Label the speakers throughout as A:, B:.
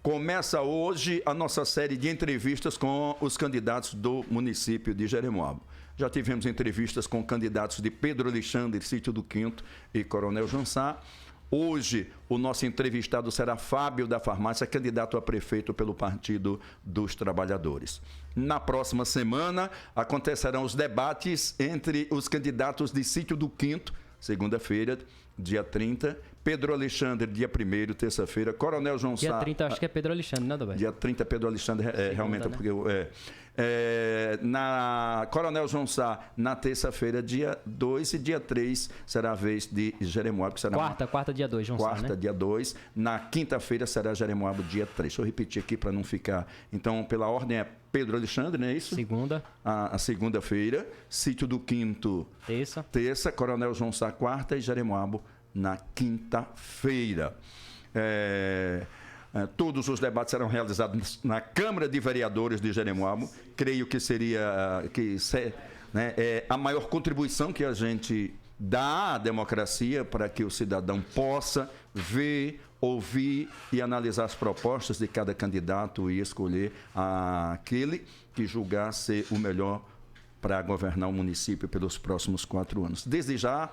A: Começa hoje a nossa série de entrevistas com os candidatos do município de Jeremoabo. Já tivemos entrevistas com candidatos de Pedro Alexandre, Sítio do Quinto e Coronel Jansá. Hoje, o nosso entrevistado será Fábio da Farmácia, candidato a prefeito pelo Partido dos Trabalhadores. Na próxima semana, acontecerão os debates entre os candidatos de Sítio do Quinto, segunda-feira, dia 30, Pedro Alexandre, dia 1º, terça-feira, Coronel João Sá...
B: Dia 30, acho que é Pedro Alexandre, né, Adalberto?
A: Dia 30, Pedro Alexandre, realmente,
B: né?
A: porque na Coronel João Sá, na terça-feira, dia 2, e dia 3 será a vez de Jeremoabo, que será...
B: Quarta, dia 2, João Sá,
A: Quarta,
B: né?
A: dia 2. Na quinta-feira será Jeremoabo, dia 3. Deixa eu repetir aqui para não ficar... Então, pela ordem é Pedro Alexandre, não é isso?
B: Segunda.
A: A segunda-feira. Sítio do Quinto... Terça. Coronel João Sá, quarta. E Jeremoabo, na quinta-feira. Todos os debates serão realizados na Câmara de Vereadores de Jeremoabo. Creio que seria a maior contribuição que a gente dá à democracia para que o cidadão possa ver, ouvir e analisar as propostas de cada candidato e escolher aquele que julgar ser o melhor para governar o município pelos próximos 4 anos. Desde já,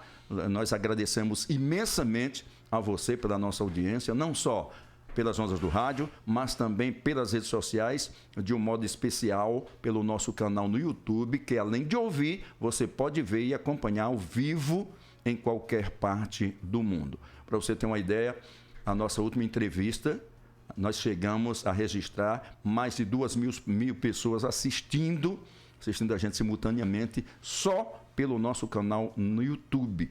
A: nós agradecemos imensamente a você pela nossa audiência, não só pelas ondas do rádio, mas também pelas redes sociais, de um modo especial pelo nosso canal no YouTube, que além de ouvir, você pode ver e acompanhar ao vivo em qualquer parte do mundo. Para você ter uma ideia, a nossa última entrevista, nós chegamos a registrar mais de 2.000 pessoas assistindo a gente simultaneamente, só pelo nosso canal no YouTube.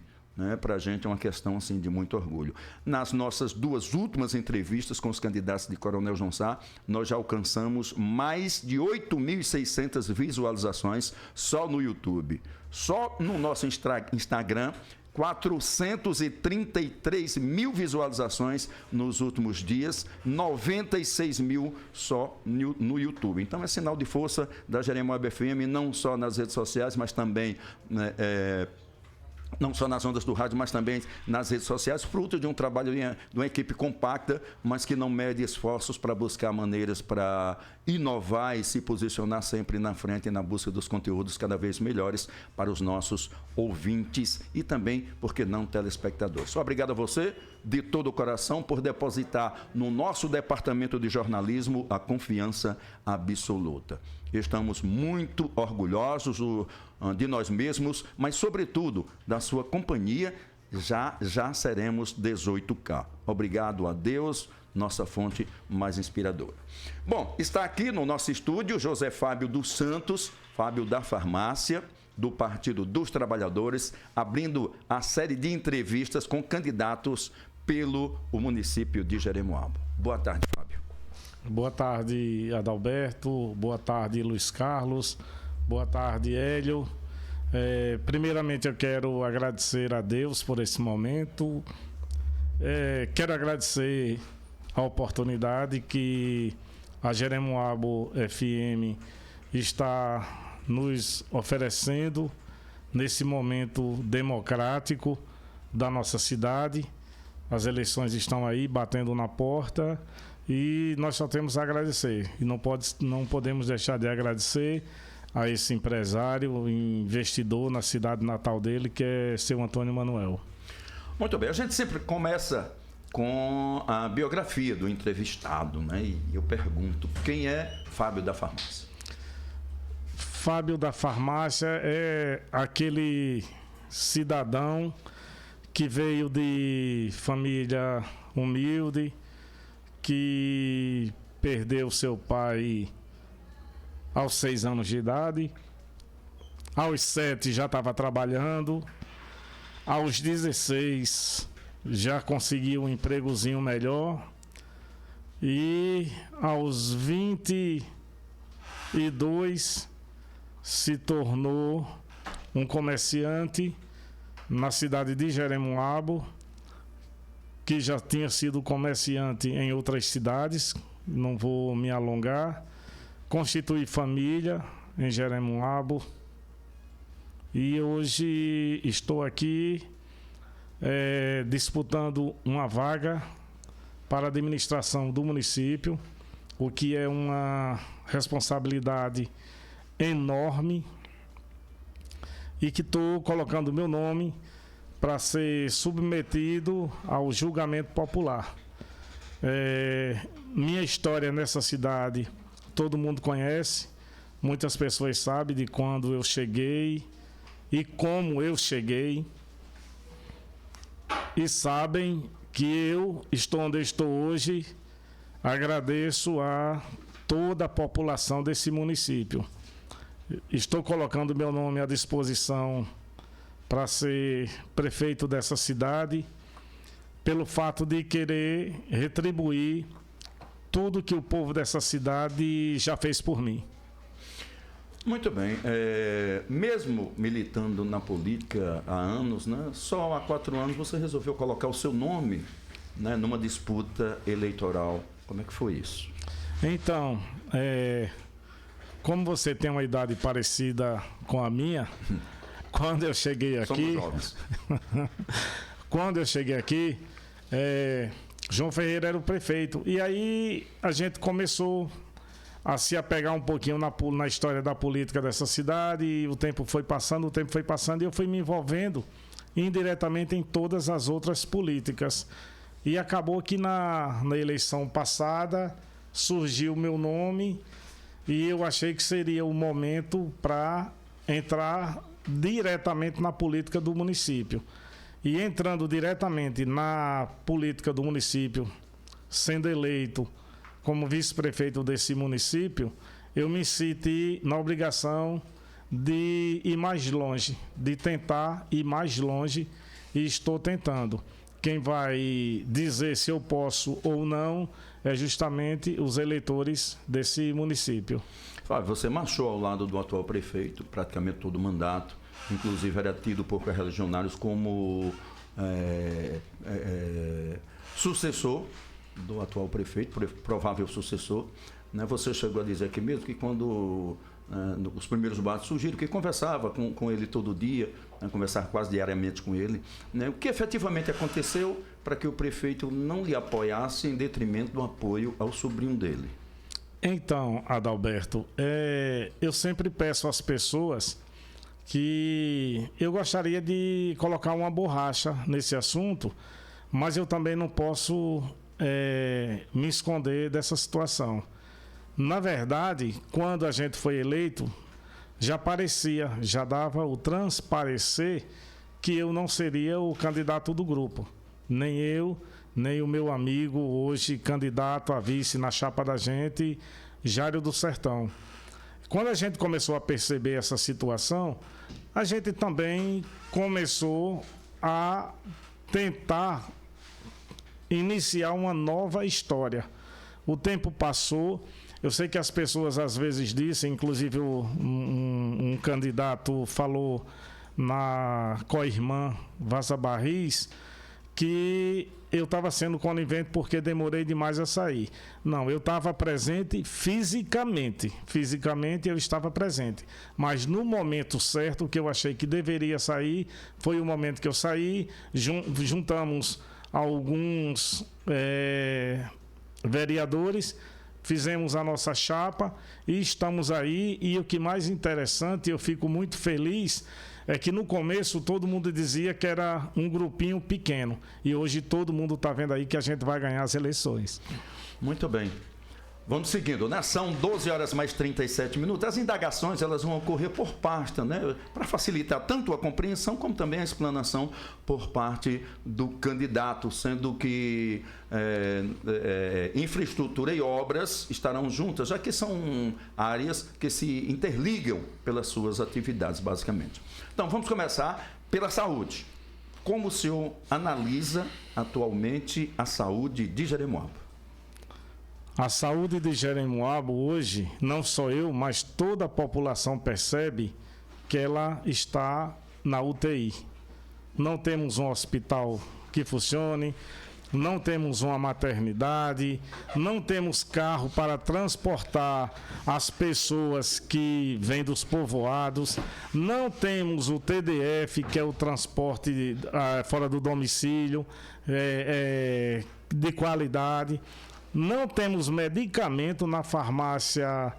A: Para a gente é uma questão assim, de muito orgulho. Nas nossas 2 últimas entrevistas com os candidatos de Coronel João Sá, nós já alcançamos mais de 8.600 visualizações só no YouTube. Só no nosso Instagram, 433 mil visualizações nos últimos dias, 96 mil só no YouTube. Então é sinal de força da Jeremoabo FM, não só nas redes sociais, mas também... não só nas ondas do rádio, mas também nas redes sociais, fruto de um trabalho de uma equipe compacta, mas que não mede esforços para buscar maneiras para inovar e se posicionar sempre na frente na busca dos conteúdos cada vez melhores para os nossos ouvintes e também, por que não, telespectadores. Só obrigado a você, de todo o coração, por depositar no nosso departamento de jornalismo a confiança absoluta. Estamos muito orgulhosos de nós mesmos, mas, sobretudo, da sua companhia. Já seremos 18K. Obrigado a Deus, nossa fonte mais inspiradora. Bom, está aqui no nosso estúdio José Fábio dos Santos, Fábio da Farmácia, do Partido dos Trabalhadores, abrindo a série de entrevistas com candidatos pelo município de Jeremoabo. Boa tarde, Fábio.
C: Boa tarde, Adalberto. Boa tarde, Luiz Carlos. Boa tarde, Hélio. Primeiramente, eu quero agradecer a Deus por esse momento. Quero agradecer a oportunidade que a Jeremoabo FM está nos oferecendo nesse momento democrático da nossa cidade. As eleições estão aí batendo na porta e nós só temos a agradecer. E não podemos deixar de agradecer a esse empresário, investidor na cidade natal dele, que é seu Antônio Manuel.
A: Muito bem, a gente sempre começa com a biografia do entrevistado, né? E eu pergunto, quem é Fábio da Farmácia?
C: Fábio da Farmácia é aquele cidadão que veio de família humilde, que perdeu seu pai aos 6 anos de idade, aos 7 já estava trabalhando, aos 16 já conseguiu um empregozinho melhor e aos 22 se tornou um comerciante na cidade de Jeremoabo, que já tinha sido comerciante em outras cidades, não vou me alongar. Constituí família em Jeremoabo e hoje estou aqui disputando uma vaga para a administração do município, o que é uma responsabilidade enorme, e que estou colocando meu nome para ser submetido ao julgamento popular. Minha história nessa cidade todo mundo conhece, muitas pessoas sabem de quando eu cheguei e como eu cheguei, e sabem que eu estou onde eu estou hoje. Agradeço a toda a população desse município. Estou colocando meu nome à disposição para ser prefeito dessa cidade, pelo fato de querer retribuir tudo que o povo dessa cidade já fez por mim.
A: Muito bem. Mesmo militando na política há anos, né, só há 4 anos você resolveu colocar o seu nome, né, numa disputa eleitoral. Como é que foi isso?
C: Então, como você tem uma idade parecida com a minha, quando eu cheguei aqui...
A: Somos jovens.
C: Quando eu cheguei aqui, João Ferreira era o prefeito. E aí a gente começou a se apegar um pouquinho na história da política dessa cidade, e o tempo foi passando, e eu fui me envolvendo indiretamente em todas as outras políticas. E acabou que na eleição passada surgiu o meu nome, e eu achei que seria o momento para entrar diretamente na política do município. E entrando diretamente na política do município, sendo eleito como vice-prefeito desse município, eu me senti na obrigação de ir mais longe, de tentar ir mais longe, e estou tentando. Quem vai dizer se eu posso ou não é justamente os eleitores desse município.
A: Fábio, você marchou ao lado do atual prefeito praticamente todo o mandato, inclusive era tido por correligionários como sucessor do atual prefeito, provável sucessor, né? Você chegou a dizer aqui mesmo que quando os primeiros debates surgiram, que conversava com ele todo dia, né? Conversava quase diariamente com ele, né? O que efetivamente aconteceu para que o prefeito não lhe apoiasse em detrimento do apoio ao sobrinho dele?
C: Então, Adalberto, eu sempre peço às pessoas que eu gostaria de colocar uma borracha nesse assunto, mas eu também não posso me esconder dessa situação. Na verdade, quando a gente foi eleito, já parecia, já dava o transparecer que eu não seria o candidato do grupo. Nem eu, nem o meu amigo, hoje candidato a vice na chapa da gente, Jário do Sertão. Quando a gente começou a perceber essa situação, a gente também começou a tentar iniciar uma nova história. O tempo passou. Eu sei que as pessoas às vezes dizem, inclusive um candidato falou na co-irmã Vaza Barris, que eu estava sendo conivente porque demorei demais a sair. Não, eu estava presente fisicamente. Fisicamente eu estava presente. Mas no momento certo, que eu achei que deveria sair, foi o momento que eu saí. Juntamos alguns vereadores, fizemos a nossa chapa e estamos aí. E o que mais interessante, eu fico muito feliz, é que no começo todo mundo dizia que era um grupinho pequeno. E hoje todo mundo está vendo aí que a gente vai ganhar as eleições.
A: Muito bem. Vamos seguindo, né? São 12 horas mais 37 minutos. As indagações, elas vão ocorrer por pasta, né? Para facilitar tanto a compreensão como também a explanação por parte do candidato, sendo que infraestrutura e obras estarão juntas, já que são áreas que se interligam pelas suas atividades, basicamente. Então, vamos começar pela saúde. Como o senhor analisa atualmente a saúde de Jeremoabo?
C: A saúde de Jeremoabo hoje, não só eu, mas toda a população percebe que ela está na UTI. Não temos um hospital que funcione, não temos uma maternidade, não temos carro para transportar as pessoas que vêm dos povoados, não temos o TDF, que é o transporte fora do domicílio, de qualidade. Não temos medicamento na farmácia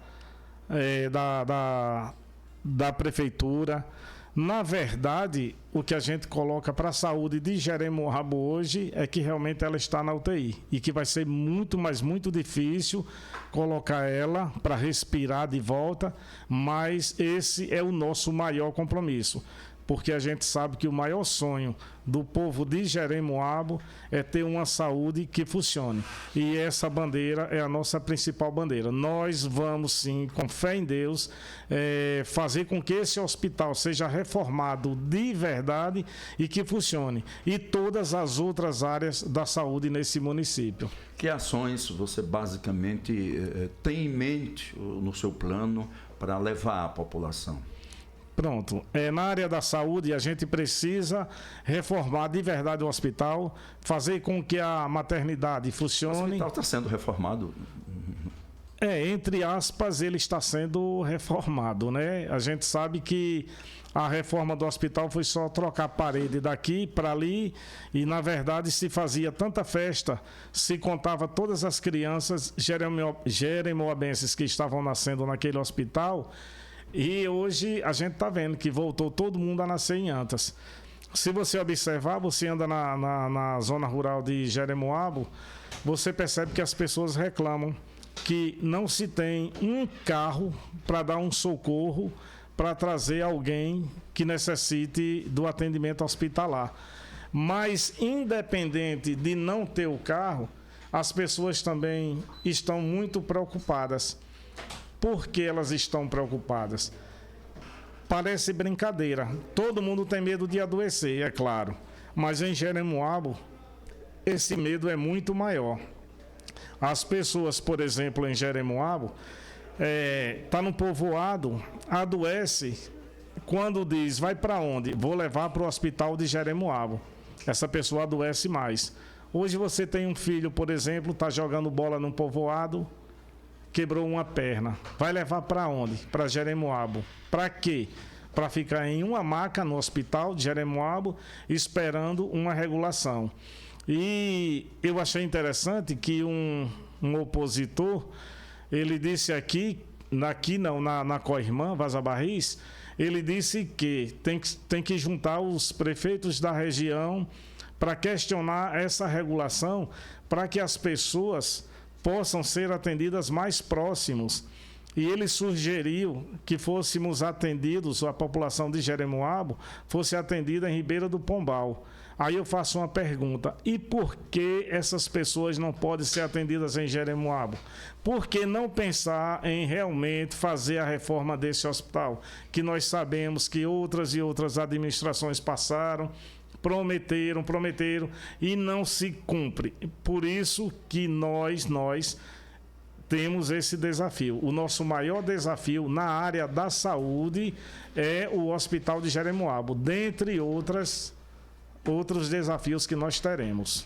C: da prefeitura. Na verdade, o que a gente coloca para a saúde de Jeremoabo hoje é que realmente ela está na UTI e que vai ser muito, mas muito difícil colocar ela para respirar de volta, mas esse é o nosso maior compromisso, porque a gente sabe que o maior sonho do povo de Jeremoabo é ter uma saúde que funcione. E essa bandeira é a nossa principal bandeira. Nós vamos, sim, com fé em Deus, fazer com que esse hospital seja reformado de verdade e que funcione. E todas as outras áreas da saúde nesse município.
A: Que ações você basicamente tem em mente no seu plano para levar à população?
C: Pronto. Na área da saúde, a gente precisa reformar de verdade o hospital, fazer com que a maternidade funcione. O
A: hospital está sendo reformado?
C: Entre aspas, ele está sendo reformado, né? A gente sabe que a reforma do hospital foi só trocar a parede daqui para ali e, na verdade, se fazia tanta festa, se contava todas as crianças jeremoabenses que estavam nascendo naquele hospital. E hoje a gente está vendo que voltou todo mundo a nascer em Antas. Se você observar, você anda na zona rural de Jeremoabo, você percebe que as pessoas reclamam que não se tem um carro para dar um socorro, para trazer alguém que necessite do atendimento hospitalar. Mas, independente de não ter o carro, as pessoas também estão muito preocupadas. Por que elas estão preocupadas? Parece brincadeira. Todo mundo tem medo de adoecer, é claro. Mas em Jeremoabo, esse medo é muito maior. As pessoas, por exemplo, em Jeremoabo, tá no povoado, adoece, quando diz, vai para onde? Vou levar para o hospital de Jeremoabo. Essa pessoa adoece mais. Hoje você tem um filho, por exemplo, está jogando bola no povoado, quebrou uma perna. Vai levar para onde? Para Jeremoabo. Para quê? Para ficar em uma maca no hospital de Jeremoabo, esperando uma regulação. E eu achei interessante que um opositor, ele disse na Coirmã, Vaza Barris, ele disse que tem que juntar os prefeitos da região para questionar essa regulação, para que as pessoas possam ser atendidas mais próximos. E ele sugeriu que fôssemos atendidos, a população de Jeremoabo fosse atendida em Ribeira do Pombal. Aí eu faço uma pergunta: e por que essas pessoas não podem ser atendidas em Jeremoabo? Por que não pensar em realmente fazer a reforma desse hospital? Que nós sabemos que outras e outras administrações passaram, prometeram e não se cumpre. Por isso que nós temos esse desafio. O nosso maior desafio na área da saúde é o Hospital de Jeremoabo, dentre outros desafios que nós teremos.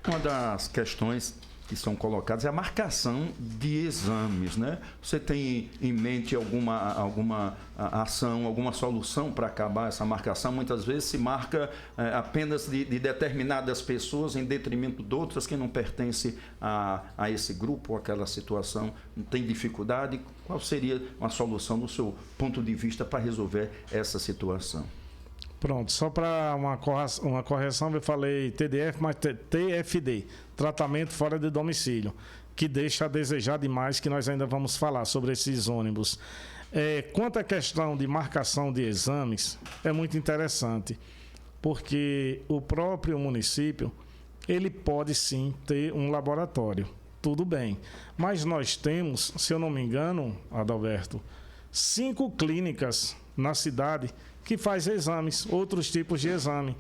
A: Uma das questões que são colocadas é a marcação de exames, né? Você tem em mente alguma ação, alguma solução para acabar essa marcação? Muitas vezes se marca apenas de determinadas pessoas em detrimento de outras que não pertencem a esse grupo ou aquela situação. Não tem dificuldade? Qual seria uma solução do seu ponto de vista para resolver essa situação?
C: Pronto, só para uma correção, eu falei TDF, mas TFD, tratamento fora de domicílio, que deixa a desejar demais, que nós ainda vamos falar sobre esses ônibus. Quanto à questão de marcação de exames, é muito interessante, porque o próprio município, ele pode sim ter um laboratório, tudo bem, mas nós temos, se eu não me engano, Adalberto, 5 clínicas na cidade que faz exames, outros tipos de exame.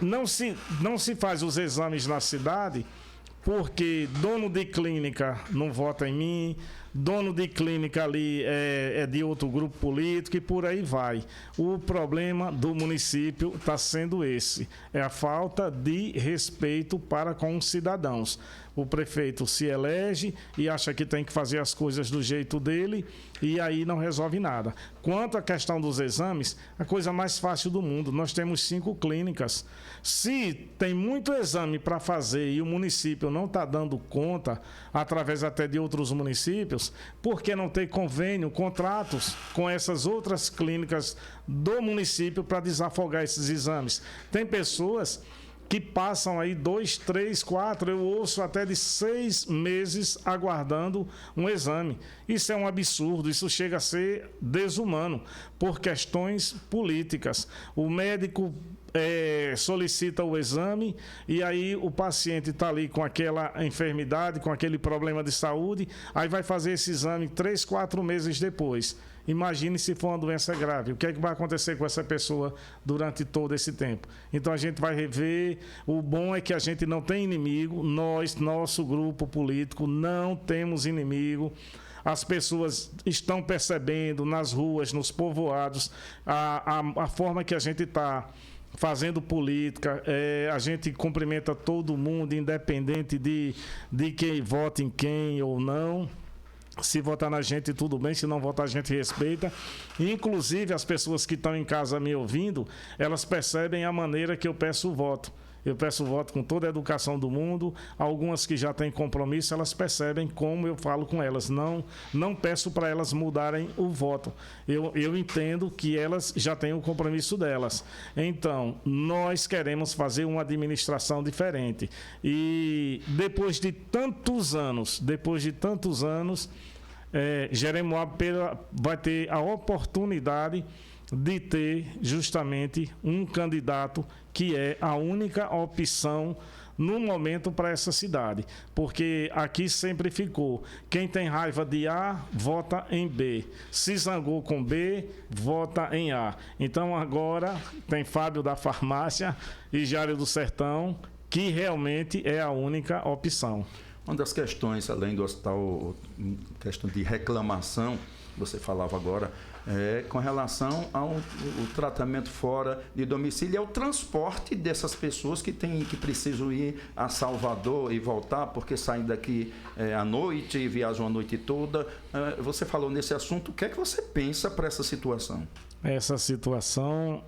C: Não se faz os exames na cidade porque dono de clínica não vota em mim, dono de clínica ali é de outro grupo político e por aí vai. O problema do município está sendo esse, é a falta de respeito para com os cidadãos. o prefeito se elege e acha que tem que fazer as coisas do jeito dele e aí não resolve nada. Quanto à questão dos exames, a coisa mais fácil do mundo, nós temos 5 clínicas. Se tem muito exame para fazer e o município não está dando conta, através até de outros municípios, por que não ter convênio, contratos com essas outras clínicas do município para desafogar esses exames? Tem pessoas que passam aí 2, 3, 4, eu ouço até de 6 meses aguardando um exame. Isso é um absurdo, isso chega a ser desumano por questões políticas. O médico solicita o exame e aí o paciente está ali com aquela enfermidade, com aquele problema de saúde, aí vai fazer esse exame 3, 4 meses depois. Imagine se for uma doença grave. O que é que vai acontecer com essa pessoa durante todo esse tempo? Então a gente vai rever. O bom é que a gente não tem inimigo. Nós, nosso grupo político, não temos inimigo. As pessoas estão percebendo nas ruas, nos povoados, a forma que a gente está fazendo política. A gente cumprimenta todo mundo, independente de quem vota em quem ou não. Se votar na gente, tudo bem. Se não votar, a gente respeita. Inclusive, as pessoas que estão em casa me ouvindo, elas percebem a maneira que eu peço o voto. Eu peço o voto com toda a educação do mundo. Algumas que já têm compromisso, elas percebem como eu falo com elas. Não peço para elas mudarem o voto. Eu entendo que elas já têm o compromisso delas. Então, nós queremos fazer uma administração diferente. E depois de tantos anos, Jeremoabo vai ter a oportunidade de ter justamente um candidato que é a única opção no momento para essa cidade, porque aqui sempre ficou, quem tem raiva de A, vota em B, se zangou com B, vota em A. Então agora tem Fábio da Farmácia e Jário do Sertão, que realmente é a única opção.
A: Uma das questões, além do hospital, questão de reclamação, você falava agora, com relação ao tratamento fora de domicílio e ao transporte dessas pessoas que precisam ir a Salvador e voltar, porque saem daqui à noite e viajam a noite toda. Você falou nesse assunto, o que é que você pensa para essa situação?
C: Essa situação,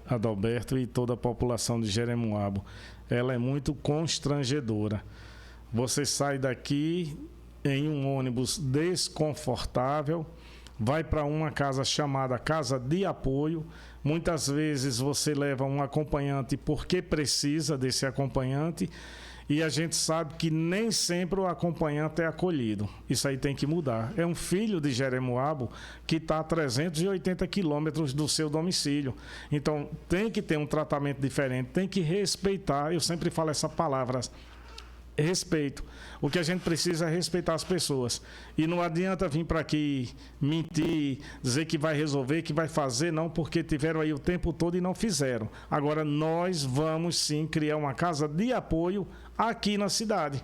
C: Adalberto e toda a população de Jeremoabo, ela é muito constrangedora. Você sai daqui em um ônibus desconfortável, vai para uma casa chamada Casa de Apoio. Muitas vezes você leva um acompanhante porque precisa desse acompanhante e a gente sabe que nem sempre o acompanhante é acolhido. Isso aí tem que mudar. É um filho de Jeremoabo que está a 380 quilômetros do seu domicílio. Então tem que ter um tratamento diferente, tem que respeitar. Eu sempre falo essa palavra, respeito. O que a gente precisa é respeitar as pessoas. E não adianta vir para aqui mentir, dizer que vai resolver, que vai fazer, não, porque tiveram aí o tempo todo e não fizeram. Agora nós vamos sim criar uma casa de apoio aqui na cidade.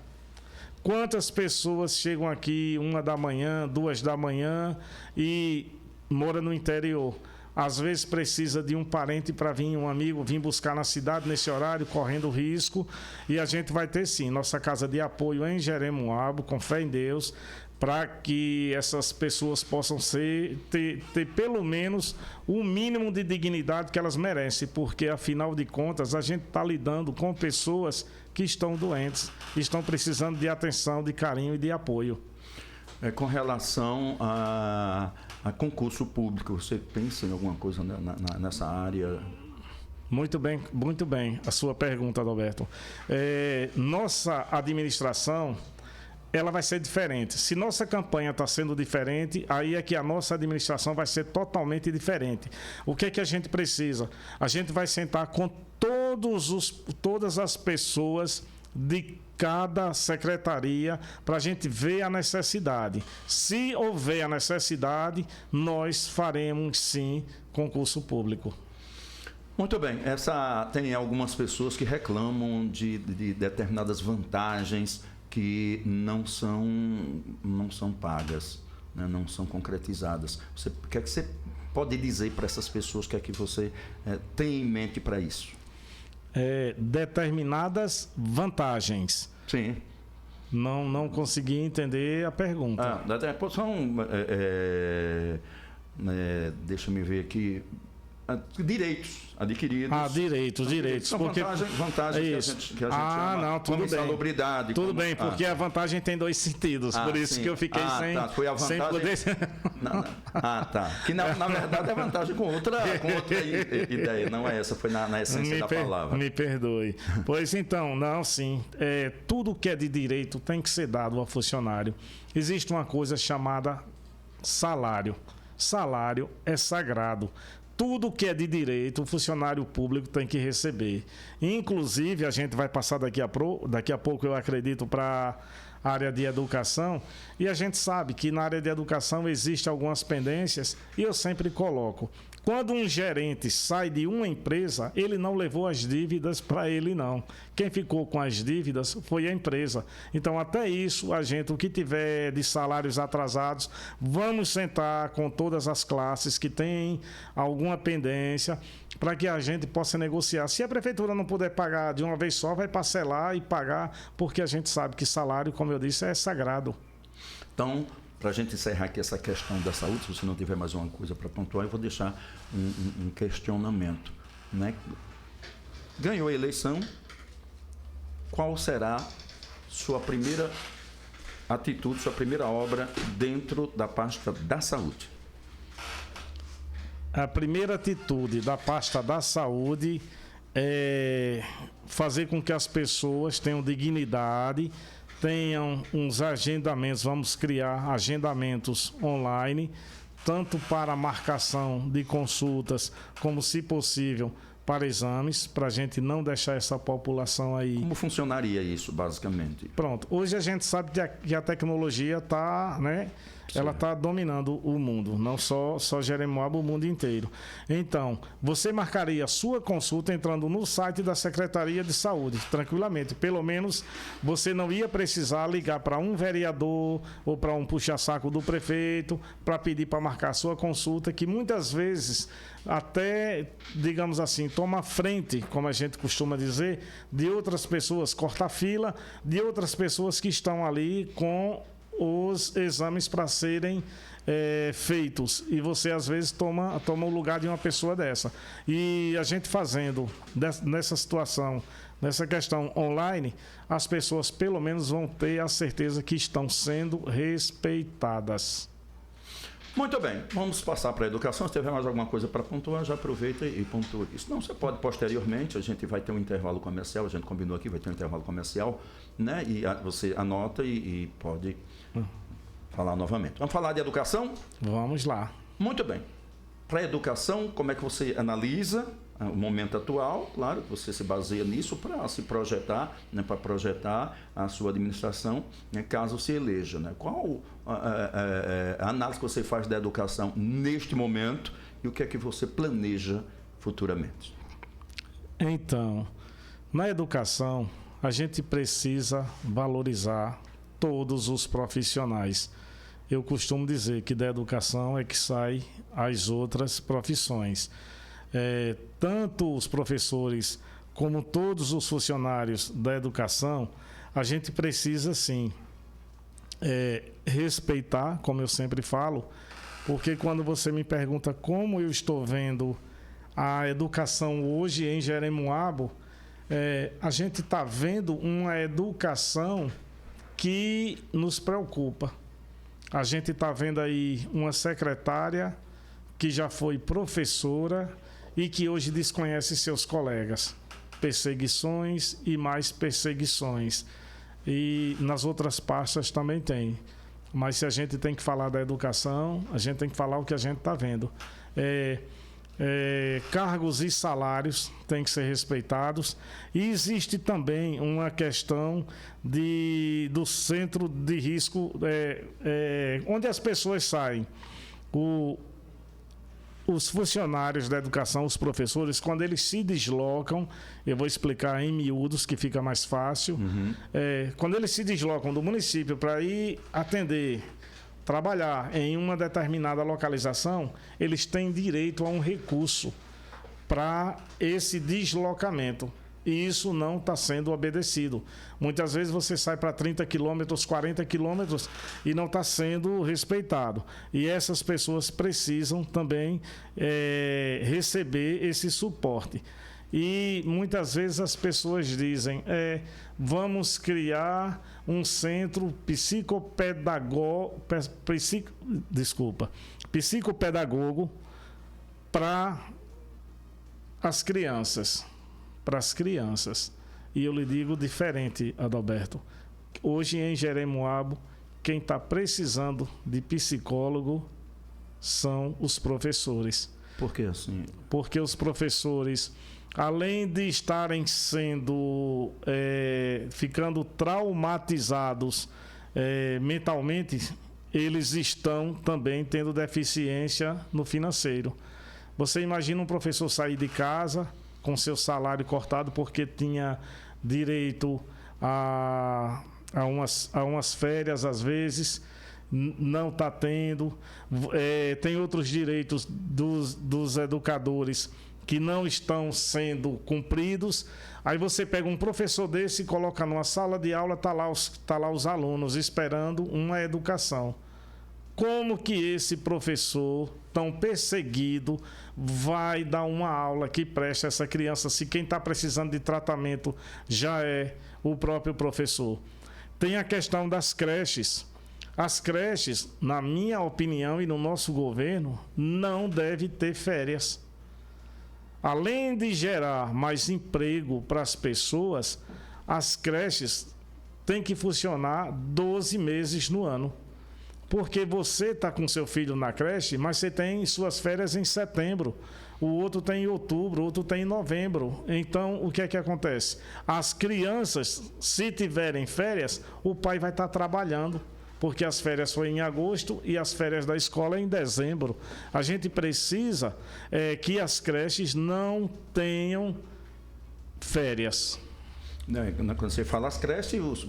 C: Quantas pessoas chegam aqui 1 da manhã, 2 da manhã e moram no interior? Às vezes precisa de um parente para vir, um amigo, vir buscar na cidade nesse horário, correndo risco. E a gente vai ter sim nossa casa de apoio em Jeremoabo, com fé em Deus, para que essas pessoas possam ter pelo menos o mínimo de dignidade que elas merecem, porque afinal de contas a gente está lidando com pessoas que estão doentes, estão precisando de atenção, de carinho e de apoio.
A: Com relação a concurso público, você pensa em alguma coisa nessa área?
C: Muito bem a sua pergunta, Adalberto. Nossa administração, ela vai ser diferente. Se nossa campanha está sendo diferente, aí é que a nossa administração vai ser totalmente diferente. O que é que a gente precisa? A gente vai sentar com todas as pessoas de cada secretaria para a gente ver a necessidade. Se houver a necessidade, nós faremos sim concurso público.
A: Muito bem. Tem algumas pessoas que reclamam de determinadas vantagens que não são pagas, né? Não são concretizadas. O que é que você pode dizer para essas pessoas? O que é que você tem em mente para isso?
C: Determinadas vantagens.
A: Sim.
C: Não consegui entender a pergunta.
A: Deixa eu ver aqui. Direitos adquiridos.
C: Direitos.
A: São
C: porque...
A: vantagens que a gente
C: não, tudo bem.
A: Insalubridade.
C: Tudo bem, porque a vantagem tem dois sentidos, por isso
A: sim.
C: que eu fiquei
A: Foi a vantagem...
C: sem poder...
A: Não. Tá. Que na verdade é vantagem com outra ideia, não é essa, foi na essência da palavra.
C: Me perdoe. Pois então, sim. Tudo que é de direito tem que ser dado ao funcionário. Existe uma coisa chamada salário. Salário é sagrado. Tudo que é de direito, o funcionário público tem que receber. Inclusive, a gente vai passar daqui a pouco, eu acredito, para a área de educação. E a gente sabe que na área de educação existem algumas pendências. E eu sempre coloco, quando um gerente sai de uma empresa, ele não levou as dívidas para ele, não. Quem ficou com as dívidas foi a empresa. Então, até isso, o que tiver de salários atrasados, vamos sentar com todas as classes que têm alguma pendência para que a gente possa negociar. Se a prefeitura não puder pagar de uma vez só, vai parcelar e pagar, porque a gente sabe que salário, como eu disse, é sagrado.
A: Então, para a gente encerrar aqui essa questão da saúde, se você não tiver mais uma coisa para pontuar, eu vou deixar um questionamento. Né? Ganhou a eleição, qual será sua primeira atitude, sua primeira obra dentro da pasta da saúde?
C: A primeira atitude da pasta da saúde é fazer com que as pessoas tenham dignidade, tenham uns agendamentos, vamos criar agendamentos online, tanto para marcação de consultas, como, se possível, para exames, para a gente não deixar essa população aí...
A: Como funcionaria isso, basicamente?
C: Pronto, hoje a gente sabe que a tecnologia está, né? Ela está dominando o mundo, não só Jeremoabo, o mundo inteiro. Então, você marcaria a sua consulta entrando no site da Secretaria de Saúde, tranquilamente. Pelo menos você não ia precisar ligar para um vereador ou para um puxa-saco do prefeito para pedir para marcar a sua consulta, que muitas vezes até, digamos assim, toma frente, como a gente costuma dizer, de outras pessoas, corta fila de outras pessoas que estão ali com os exames para serem feitos, e você às vezes toma o lugar de uma pessoa dessa. E a gente fazendo nessa situação, nessa questão online, as pessoas pelo menos vão ter a certeza que estão sendo respeitadas.
A: Muito bem, vamos passar para a educação. Se tiver mais alguma coisa para pontuar, já aproveita e pontua isso. Não, você pode posteriormente, a gente vai ter um intervalo comercial, a gente combinou aqui, vai ter um intervalo comercial, né? E você anota e pode falar novamente. Vamos falar de educação?
C: Vamos lá.
A: Muito bem. Para a educação, como é que você analisa o momento atual? Claro que você se baseia nisso para se projetar, né, para projetar a sua administração, né, caso se eleja. Né? Qual a análise que você faz da educação neste momento e o que é que você planeja futuramente?
C: Então, na educação, a gente precisa valorizar todos os profissionais. Eu costumo dizer que da educação é que saem as outras profissões. Tanto os professores como todos os funcionários da educação, a gente precisa sim respeitar, como eu sempre falo, porque quando você me pergunta como eu estou vendo a educação hoje em Jeremoabo, a gente está vendo uma educação que nos preocupa. A gente está vendo aí uma secretária que já foi professora e que hoje desconhece seus colegas. Perseguições e mais perseguições. E nas outras pastas também tem. Mas se a gente tem que falar da educação, a gente tem que falar o que a gente está vendo. Cargos e salários têm que ser respeitados. E existe também uma questão do centro de risco, onde as pessoas saem. Os funcionários da educação, os professores, quando eles se deslocam, eu vou explicar em miúdos que fica mais fácil, quando eles se deslocam do município para ir atender, trabalhar em uma determinada localização, eles têm direito a um recurso para esse deslocamento. e isso não está sendo obedecido. Muitas vezes você sai para 30 quilômetros, 40 quilômetros e não está sendo respeitado. E essas pessoas precisam também receber esse suporte. E muitas vezes as pessoas dizem, vamos criar um centro psicopedagogo para as crianças. E eu lhe digo diferente, Adalberto. Hoje em Jeremoabo, quem está precisando de psicólogo são os professores.
A: Por que assim?
C: Porque os professores, além de estarem ficando traumatizados mentalmente, eles estão também tendo deficiência no financeiro. Você imagina um professor sair de casa com seu salário cortado porque tinha direito a umas férias, às vezes, não está tendo. Tem outros direitos dos educadores que não estão sendo cumpridos. Aí você pega um professor desse e coloca numa sala de aula, tá lá os alunos esperando uma educação. Como que esse professor tão perseguido vai dar uma aula que preste a essa criança, se quem está precisando de tratamento já é o próprio professor? Tem a questão das creches. As creches, na minha opinião e no nosso governo, não devem ter férias. Além de gerar mais emprego para as pessoas, as creches têm que funcionar 12 meses no ano. Porque você está com seu filho na creche, mas você tem suas férias em setembro, o outro tem em outubro, o outro tem em novembro. Então, o que é que acontece? As crianças, se tiverem férias, o pai vai estar trabalhando, porque as férias foram em agosto e as férias da escola em dezembro. A gente precisa que as creches não tenham férias.
A: Quando você fala as creches, os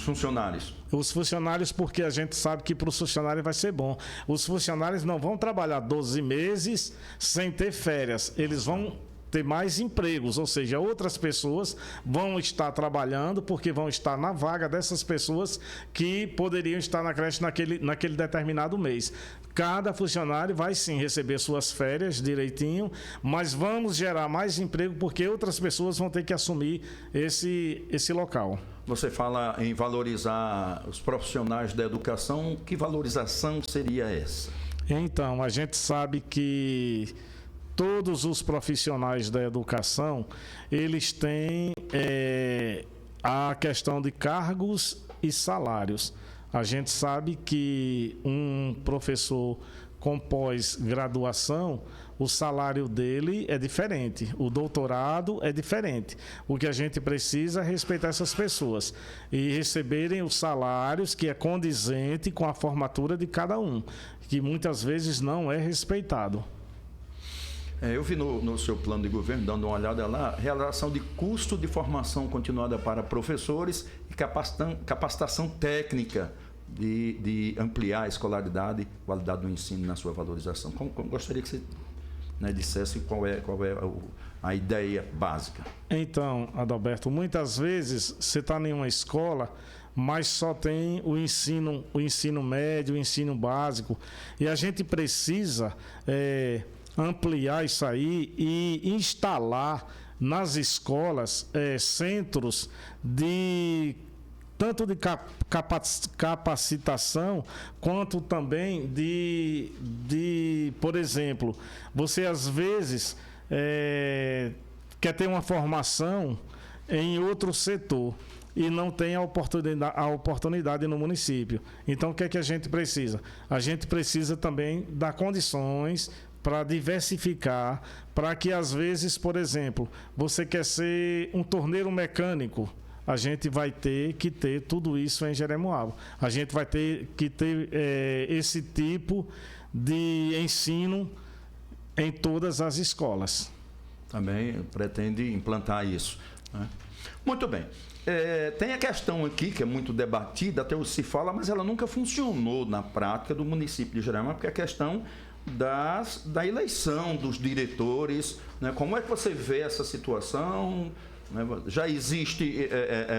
A: funcionários.
C: Os funcionários, porque a gente sabe que para os funcionários vai ser bom. Os funcionários não vão trabalhar 12 meses sem ter férias. Eles vão ter mais empregos, ou seja, outras pessoas vão estar trabalhando porque vão estar na vaga dessas pessoas que poderiam estar na creche naquele determinado mês. Cada funcionário vai sim receber suas férias direitinho, mas vamos gerar mais emprego porque outras pessoas vão ter que assumir esse local.
A: Você fala em valorizar os profissionais da educação, que valorização seria essa?
C: Então, a gente sabe que todos os profissionais da educação, eles têm a questão de cargos e salários. A gente sabe que um professor com pós-graduação, o salário dele é diferente, o doutorado é diferente. O que a gente precisa é respeitar essas pessoas e receberem os salários que é condizente com a formatura de cada um, que muitas vezes não é respeitado.
A: Eu vi no seu plano de governo, dando uma olhada lá, relação de custo de formação continuada para professores e capacitação técnica de ampliar a escolaridade e qualidade do ensino na sua valorização. Gostaria que você dissesse qual é a ideia básica.
C: Então, Adalberto, muitas vezes você está em uma escola, mas só tem o ensino médio, o ensino básico, e a gente precisa ampliar isso aí e instalar nas escolas centros tanto de capacitação quanto também por exemplo, você às vezes quer ter uma formação em outro setor e não tem a oportunidade no município. Então, o que é que a gente precisa? A gente precisa também dar condições para diversificar, para que às vezes, por exemplo, você quer ser um torneiro mecânico, a gente vai ter que ter tudo isso em Jeremoabo. A gente vai ter que ter esse tipo de ensino em todas as escolas.
A: Também pretende implantar isso, né? Muito bem. Tem a questão aqui, que é muito debatida, até se fala, mas ela nunca funcionou na prática do município de Jeremoabo, porque é a questão da eleição dos diretores, né? Como é que você vê essa situação? né? Já existe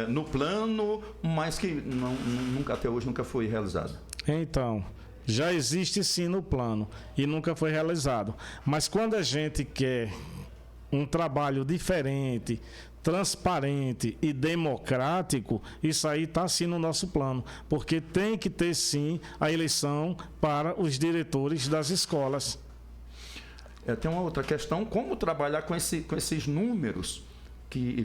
A: no plano, mas que nunca até hoje nunca foi realizado.
C: Então, já existe sim no plano e nunca foi realizado. Mas quando a gente quer um trabalho diferente, transparente e democrático, isso aí está sim no nosso plano, porque tem que ter sim a eleição para os diretores das escolas.
A: Tem uma outra questão, como trabalhar com esses números,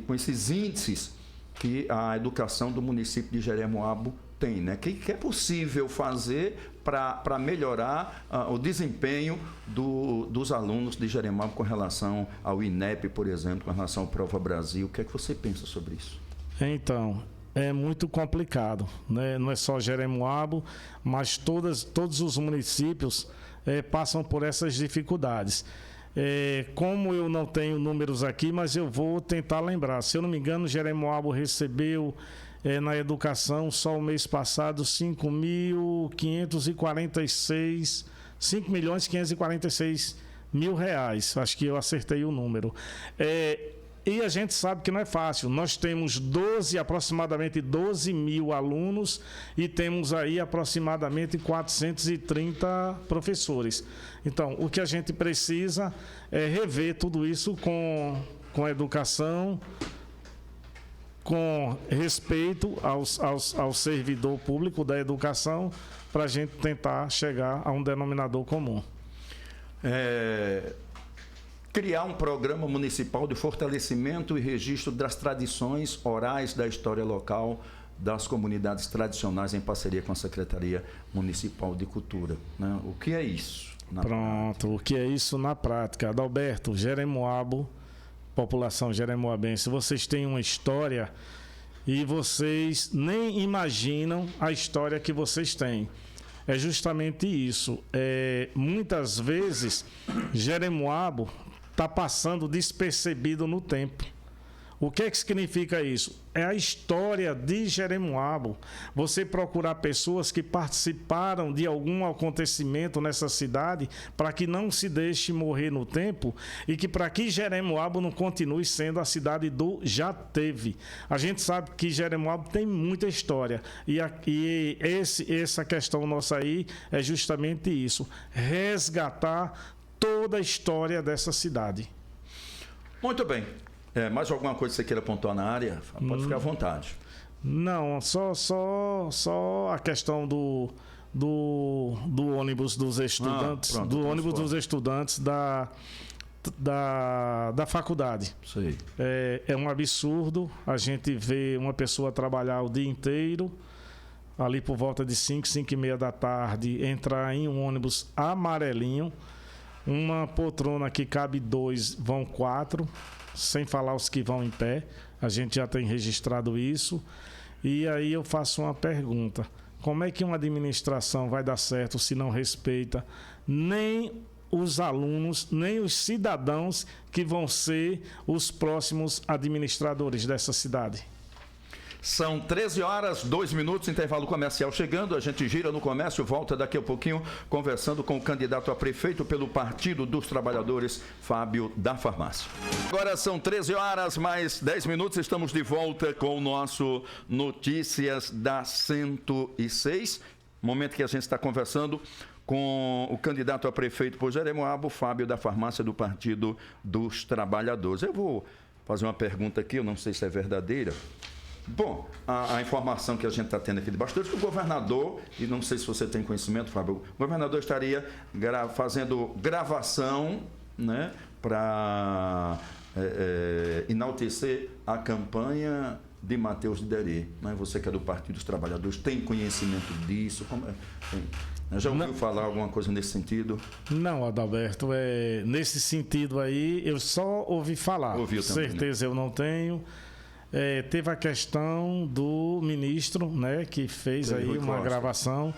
A: com esses índices que a educação do município de Jeremoabo tem, né? O que é possível fazer para melhorar o desempenho dos alunos de Jeremoabo com relação ao INEP, por exemplo, com relação ao Prova Brasil? O que é que você pensa sobre isso?
C: Então, é muito complicado, né? Não é só Jeremoabo, mas todos os municípios passam por essas dificuldades. Como eu não tenho números aqui, mas eu vou tentar lembrar. Se eu não me engano, Jeremoabo recebeu na educação só o mês passado 5.546 mil reais. Acho que eu acertei o número. E a gente sabe que não é fácil. Nós temos aproximadamente 12 mil alunos e temos aí aproximadamente 430 professores. Então, o que a gente precisa é rever tudo isso com a educação, com respeito ao servidor público da educação, para a gente tentar chegar a um denominador comum.
A: Criar um programa municipal de fortalecimento e registro das tradições orais da história local das comunidades tradicionais em parceria com a Secretaria Municipal de Cultura, né? O que é isso?
C: O que é isso na prática? Adalberto, Jeremoabo, população jeremoabense, vocês têm uma história e vocês nem imaginam a história que vocês têm. É justamente isso. Muitas vezes, Jeremoabo está passando despercebido no tempo. O que é que significa isso? É a história de Jeremoabo. Você procurar pessoas que participaram de algum acontecimento nessa cidade para que não se deixe morrer no tempo e que para que Jeremoabo não continue sendo a cidade do já teve. A gente sabe que Jeremoabo tem muita história e essa questão nossa aí é justamente isso. Resgatar toda a história dessa cidade.
A: Muito bem. Mais alguma coisa que você queira pontuar na área? Pode ficar à vontade.
C: Não, só a questão do ônibus dos estudantes, dos estudantes da faculdade.
A: Sei.
C: É um absurdo a gente ver uma pessoa trabalhar o dia inteiro, ali por volta de 5h30 da tarde, entrar em um ônibus amarelinho, uma poltrona que cabe 2, vão 4, sem falar os que vão em pé. A gente já tem registrado isso. E aí eu faço uma pergunta: como é que uma administração vai dar certo se não respeita nem os alunos, nem os cidadãos que vão ser os próximos administradores dessa cidade?
A: São 13h02, intervalo comercial chegando, a gente gira no comércio, volta daqui a pouquinho conversando com o candidato a prefeito pelo Partido dos Trabalhadores, Fábio da Farmácia. Agora são 13h mais 10, estamos de volta com o nosso Notícias da 106, momento que a gente está conversando com o candidato a prefeito por Jeremoabo, Fábio da Farmácia, do Partido dos Trabalhadores. Eu vou fazer uma pergunta aqui, eu não sei se é verdadeira. Bom, a informação que a gente está tendo aqui de bastidores, que o governador, e não sei se você tem conhecimento, Fábio, o governador estaria fazendo gravação, né, para enaltecer a campanha de Matheus Liderê. Né? Você que é do Partido dos Trabalhadores, tem conhecimento disso? Já ouviu falar alguma coisa nesse sentido? Não,
C: Adalberto, nesse sentido aí, eu só ouvi falar.
A: Ouviu também,
C: certeza, né? Eu não tenho. Teve a questão do ministro, né, que fez aí uma gravação,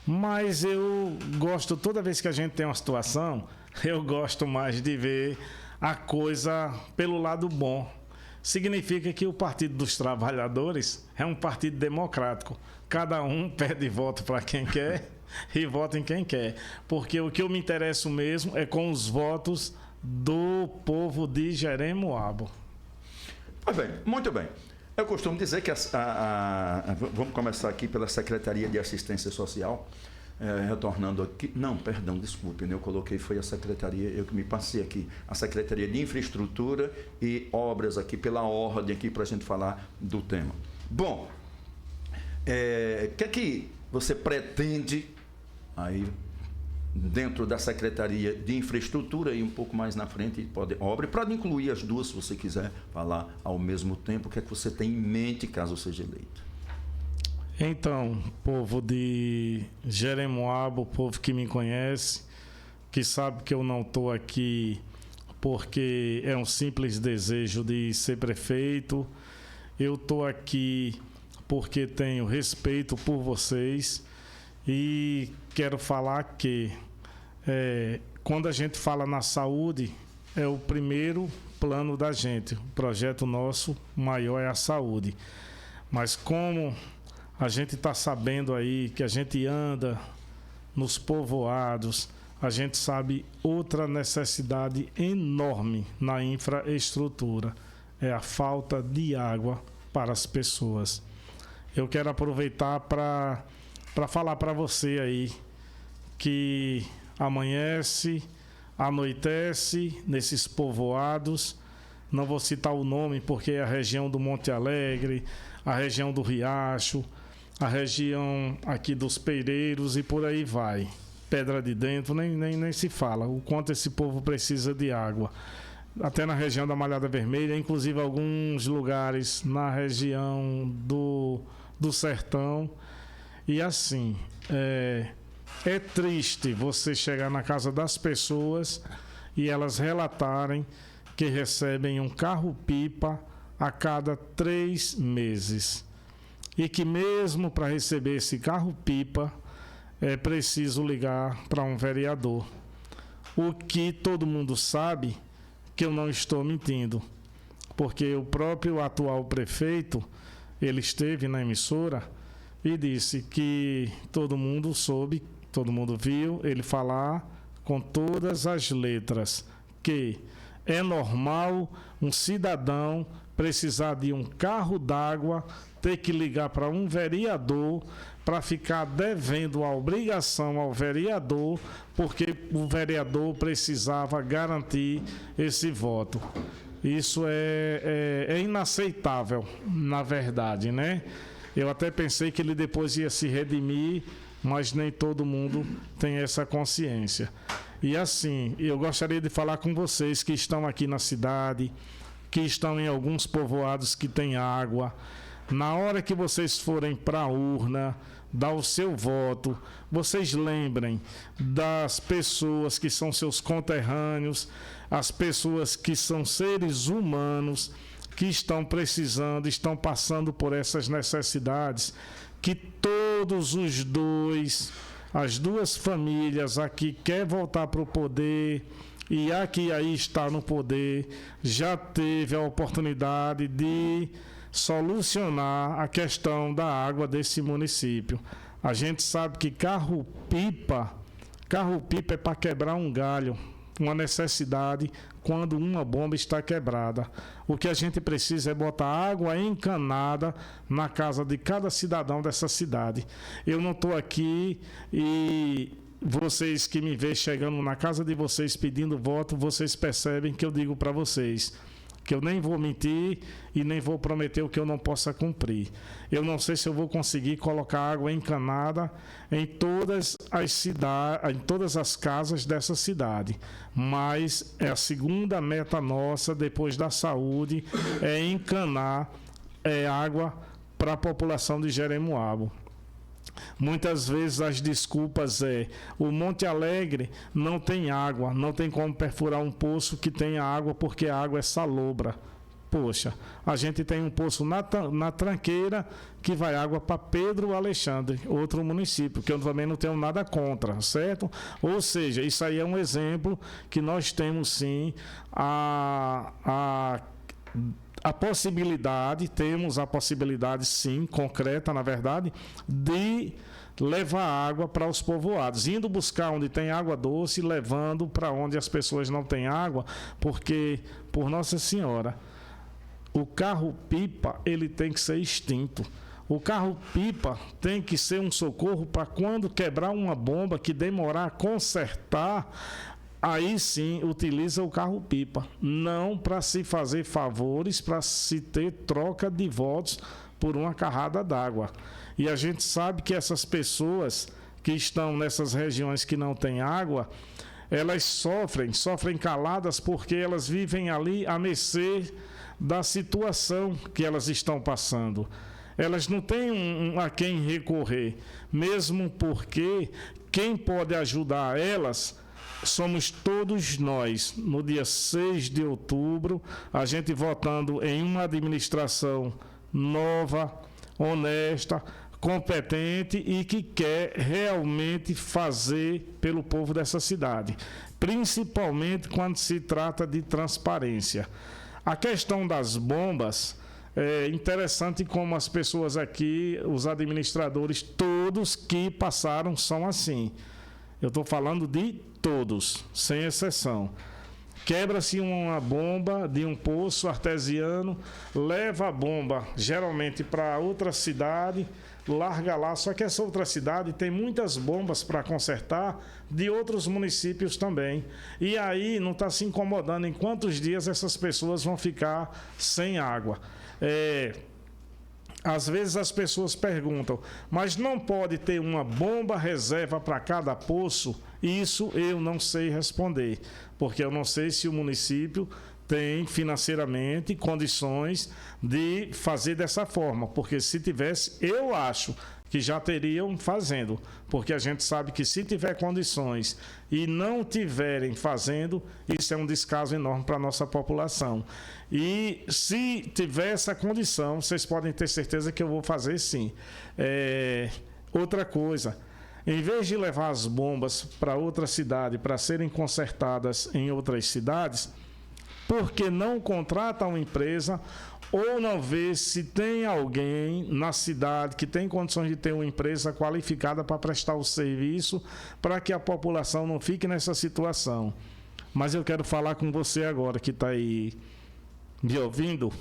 C: mas eu gosto, toda vez que a gente tem uma situação, eu gosto mais de ver a coisa pelo lado bom. Significa que o Partido dos Trabalhadores é um partido democrático. Cada um pede voto para quem quer e vota em quem quer. Porque o que eu me interesso mesmo é com os votos do povo de Jeremoabo.
A: Pois bem, muito bem. Eu costumo dizer que vamos começar aqui pela Secretaria de Assistência Social, retornando aqui. Não, perdão, desculpe, eu coloquei, foi a Secretaria, eu que me passei aqui, a Secretaria de Infraestrutura e Obras aqui, pela ordem aqui, para a gente falar do tema. Bom, o que é que você pretende aí dentro da Secretaria de Infraestrutura e um pouco mais na frente pode incluir as duas, se você quiser falar ao mesmo tempo, o que é que você tem em mente caso seja eleito?
C: Então, povo de Jeremoabo, povo que me conhece, que sabe que eu não estou aqui porque é um simples desejo de ser prefeito, eu estou aqui porque tenho respeito por vocês e quero falar que quando a gente fala na saúde, é o primeiro plano da gente. O projeto nosso maior é a saúde. Mas como a gente está sabendo aí que a gente anda nos povoados, a gente sabe outra necessidade enorme na infraestrutura. É a falta de água para as pessoas. Eu quero aproveitar para falar para você aí que amanhece, anoitece nesses povoados. Não vou citar o nome porque é a região do Monte Alegre, a região do Riacho, a região aqui dos Pereiros e por aí vai. Pedra de Dentro, nem se fala o quanto esse povo precisa de água. Até na região da Malhada Vermelha, inclusive alguns lugares na região do Sertão. E assim, é triste você chegar na casa das pessoas e elas relatarem que recebem um carro-pipa a cada 3 meses. E que mesmo para receber esse carro-pipa é preciso ligar para um vereador. O que todo mundo sabe que eu não estou mentindo. Porque o próprio atual prefeito, ele esteve na emissora e disse que todo mundo soube, todo mundo viu ele falar com todas as letras que é normal um cidadão precisar de um carro d'água, ter que ligar para um vereador para ficar devendo a obrigação ao vereador, porque o vereador precisava garantir esse voto. Isso é inaceitável, na verdade, né? Eu até pensei que ele depois ia se redimir, mas nem todo mundo tem essa consciência. E assim, eu gostaria de falar com vocês que estão aqui na cidade, que estão em alguns povoados que tem água. Na hora que vocês forem para a urna, dar o seu voto, vocês lembrem das pessoas que são seus conterrâneos, as pessoas que são seres humanos, que estão precisando, estão passando por essas necessidades, que todos as duas famílias aqui quer voltar para o poder e a que aí está no poder já teve a oportunidade de solucionar a questão da água desse município. A gente sabe que carro-pipa é para quebrar um galho, uma necessidade quando uma bomba está quebrada. O que a gente precisa é botar água encanada na casa de cada cidadão dessa cidade. Eu não estou aqui e vocês que me veem chegando na casa de vocês pedindo voto, vocês percebem que eu digo para vocês que eu nem vou mentir e nem vou prometer o que eu não possa cumprir. Eu não sei se eu vou conseguir colocar água encanada em todas as cidades, em todas as casas dessa cidade, mas é a segunda meta nossa depois da saúde, é encanar água para a população de Jeremoabo. Muitas vezes as desculpas o Monte Alegre não tem água, não tem como perfurar um poço que tenha água porque a água é salobra. Poxa, a gente tem um poço na Tranqueira que vai água para Pedro Alexandre, outro município, que eu também não tenho nada contra, certo? Ou seja, isso aí é um exemplo que nós temos sim a possibilidade, temos a possibilidade sim, concreta na verdade, de levar água para os povoados, indo buscar onde tem água doce, levando para onde as pessoas não têm água, porque, por Nossa Senhora, o carro-pipa ele tem que ser extinto. O carro-pipa tem que ser um socorro para quando quebrar uma bomba que demorar a consertar, aí sim utiliza o carro-pipa. Não para se fazer favores, para se ter troca de votos por uma carrada d'água. E a gente sabe que essas pessoas que estão nessas regiões que não têm água, elas sofrem caladas porque elas vivem ali à mercê da situação que elas estão passando. Elas não têm a quem recorrer, mesmo porque quem pode ajudar elas somos todos nós. No dia 6 de outubro, a gente votando em uma administração nova, honesta, competente e que quer realmente fazer pelo povo dessa cidade, principalmente quando se trata de transparência. A questão das bombas, é interessante como as pessoas aqui, os administradores, todos que passaram são assim. Eu estou falando de todos, sem exceção. Quebra-se uma bomba de um poço artesiano, leva a bomba geralmente para outra cidade, larga lá. Só que essa outra cidade tem muitas bombas para consertar de outros municípios também. E aí não está se incomodando em quantos dias essas pessoas vão ficar sem água. Às vezes as pessoas perguntam, mas não pode ter uma bomba reserva para cada poço? Isso eu não sei responder, porque eu não sei se o município tem financeiramente condições de fazer dessa forma, porque se tivesse, eu acho que já teriam fazendo, porque a gente sabe que se tiver condições e não tiverem fazendo, isso é um descaso enorme para a nossa população. E se tiver essa condição, vocês podem ter certeza que eu vou fazer sim. Outra coisa, em vez de levar as bombas para outra cidade para serem consertadas em outras cidades, por que não contrata uma empresa ou não vê se tem alguém na cidade que tem condições de ter uma empresa qualificada para prestar o serviço, para que a população não fique nessa situação. Mas eu quero falar com você agora, que está aí me ouvindo,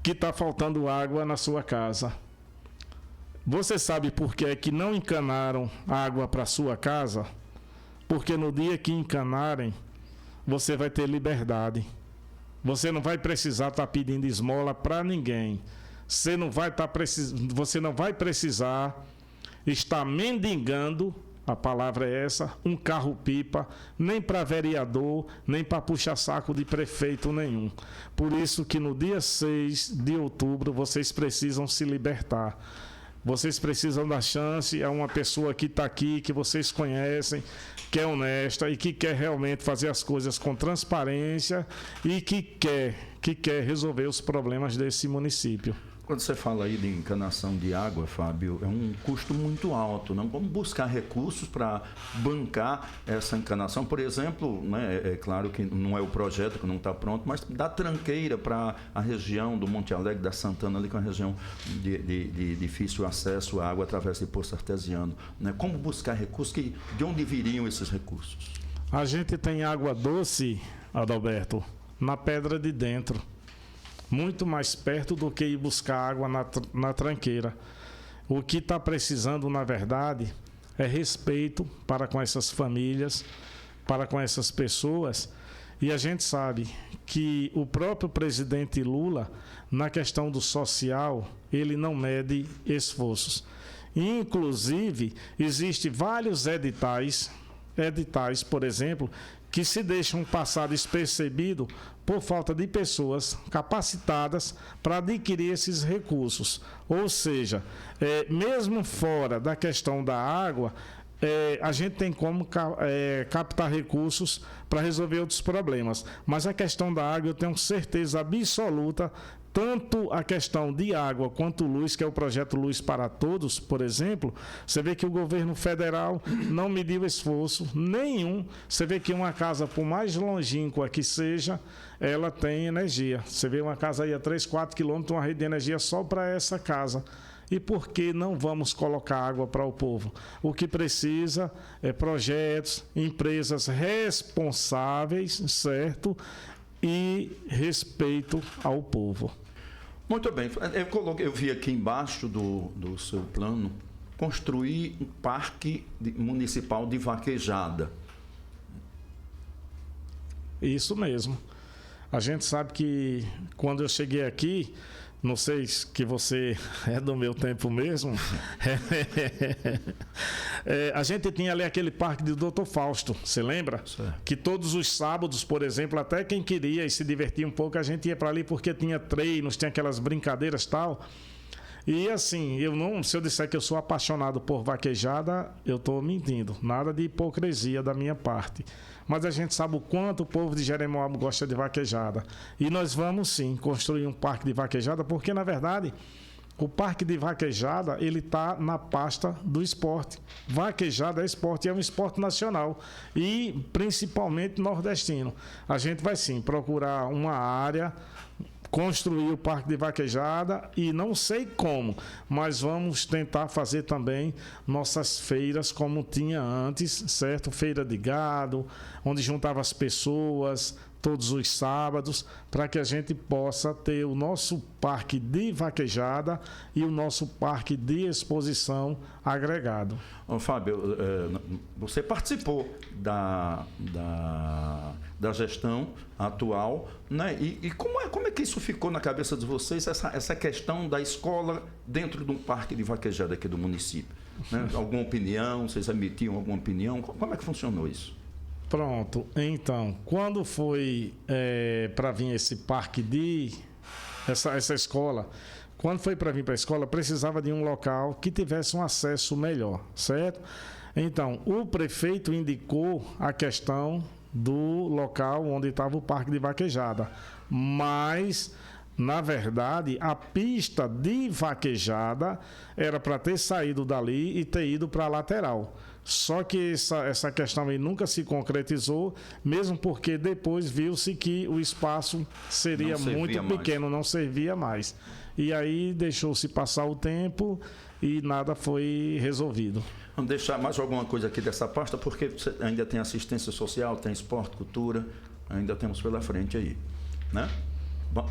C: que está faltando água na sua casa. Você sabe por que é que não encanaram água para a sua casa? Porque no dia que encanarem, você vai ter liberdade. Você não vai precisar estar pedindo esmola para ninguém. Você não vai precisar estar mendigando, a palavra é essa, um carro-pipa, nem para vereador, nem para puxa-saco de prefeito nenhum. Por isso que no dia 6 de outubro vocês precisam se libertar. Vocês precisam da chance, é uma pessoa que está aqui, que vocês conhecem, que é honesta e que quer realmente fazer as coisas com transparência e que quer resolver os problemas desse município.
A: Quando você fala aí de encanação de água, Fábio, é um custo muito alto, não? Como buscar recursos para bancar essa encanação? Por exemplo, né, é claro que não é o projeto que não está pronto, mas da tranqueira para a região do Monte Alegre, da Santana, ali com a região de difícil acesso à água através de poço artesiano. Né? Como buscar recursos? De onde viriam esses recursos?
C: A gente tem água doce, Adalberto, na Pedra de Dentro. Muito mais perto do que ir buscar água na tranqueira. O que está precisando, na verdade, é respeito para com essas famílias, para com essas pessoas. E a gente sabe que o próprio presidente Lula, na questão do social, ele não mede esforços. Inclusive, existem vários editais, por exemplo, que se deixam passar despercebido por falta de pessoas capacitadas para adquirir esses recursos. Ou seja, mesmo fora da questão da água, a gente tem como captar recursos para resolver outros problemas. Mas a questão da água, eu tenho certeza absoluta, tanto a questão de água quanto luz, que é o projeto Luz para Todos, por exemplo, você vê que o governo federal não mediu esforço nenhum. Você vê que uma casa, por mais longínqua que seja, ela tem energia. Você vê uma casa aí a 3, 4 quilômetros, uma rede de energia só para essa casa. E por que não vamos colocar água para o povo? O que precisa é projetos, empresas responsáveis, certo? e respeito ao povo.
A: Muito bem. Eu vi aqui embaixo do seu plano construir um parque municipal de vaquejada.
C: Isso mesmo. A gente sabe que quando eu cheguei aqui, não sei que você é do meu tempo mesmo, a gente tinha ali aquele parque do Dr. Fausto, você lembra?
A: Certo. Que
C: todos os sábados, por exemplo, até quem queria e se divertir um pouco, a gente ia para ali porque tinha treinos, tinha aquelas brincadeiras e tal. E assim, se eu disser que eu sou apaixonado por vaquejada, eu estou mentindo. Nada de hipocrisia da minha parte. Mas a gente sabe o quanto o povo de Jeremoabo gosta de vaquejada. E nós vamos sim construir um parque de vaquejada, porque na verdade o parque de vaquejada ele está na pasta do esporte. Vaquejada é esporte, é um esporte nacional e principalmente nordestino. A gente vai sim procurar uma área, construir o parque de vaquejada e não sei como, mas vamos tentar fazer também nossas feiras como tinha antes, certo? Feira de gado, onde juntava as pessoas todos os sábados, para que a gente possa ter o nosso parque de vaquejada e o nosso parque de exposição agregado.
A: Fábio, você participou da gestão atual, né? E como é que isso ficou na cabeça de vocês, essa questão da escola dentro de um parque de vaquejada aqui do município? Né? Alguma opinião? Vocês emitiam alguma opinião? Como é que funcionou isso?
C: Pronto, então, quando foi para vir esse parque essa escola, quando foi para vir para a escola, precisava de um local que tivesse um acesso melhor, certo? Então, o prefeito indicou a questão do local onde estava o parque de vaquejada, mas na verdade a pista de vaquejada era para ter saído dali e ter ido para a lateral. Só que essa questão aí nunca se concretizou, mesmo porque depois viu-se que o espaço seria muito pequeno, não servia mais. E aí deixou-se passar o tempo e nada foi resolvido.
A: Vamos deixar mais alguma coisa aqui dessa pasta, porque você ainda tem assistência social, tem esporte, cultura, ainda temos pela frente aí, né?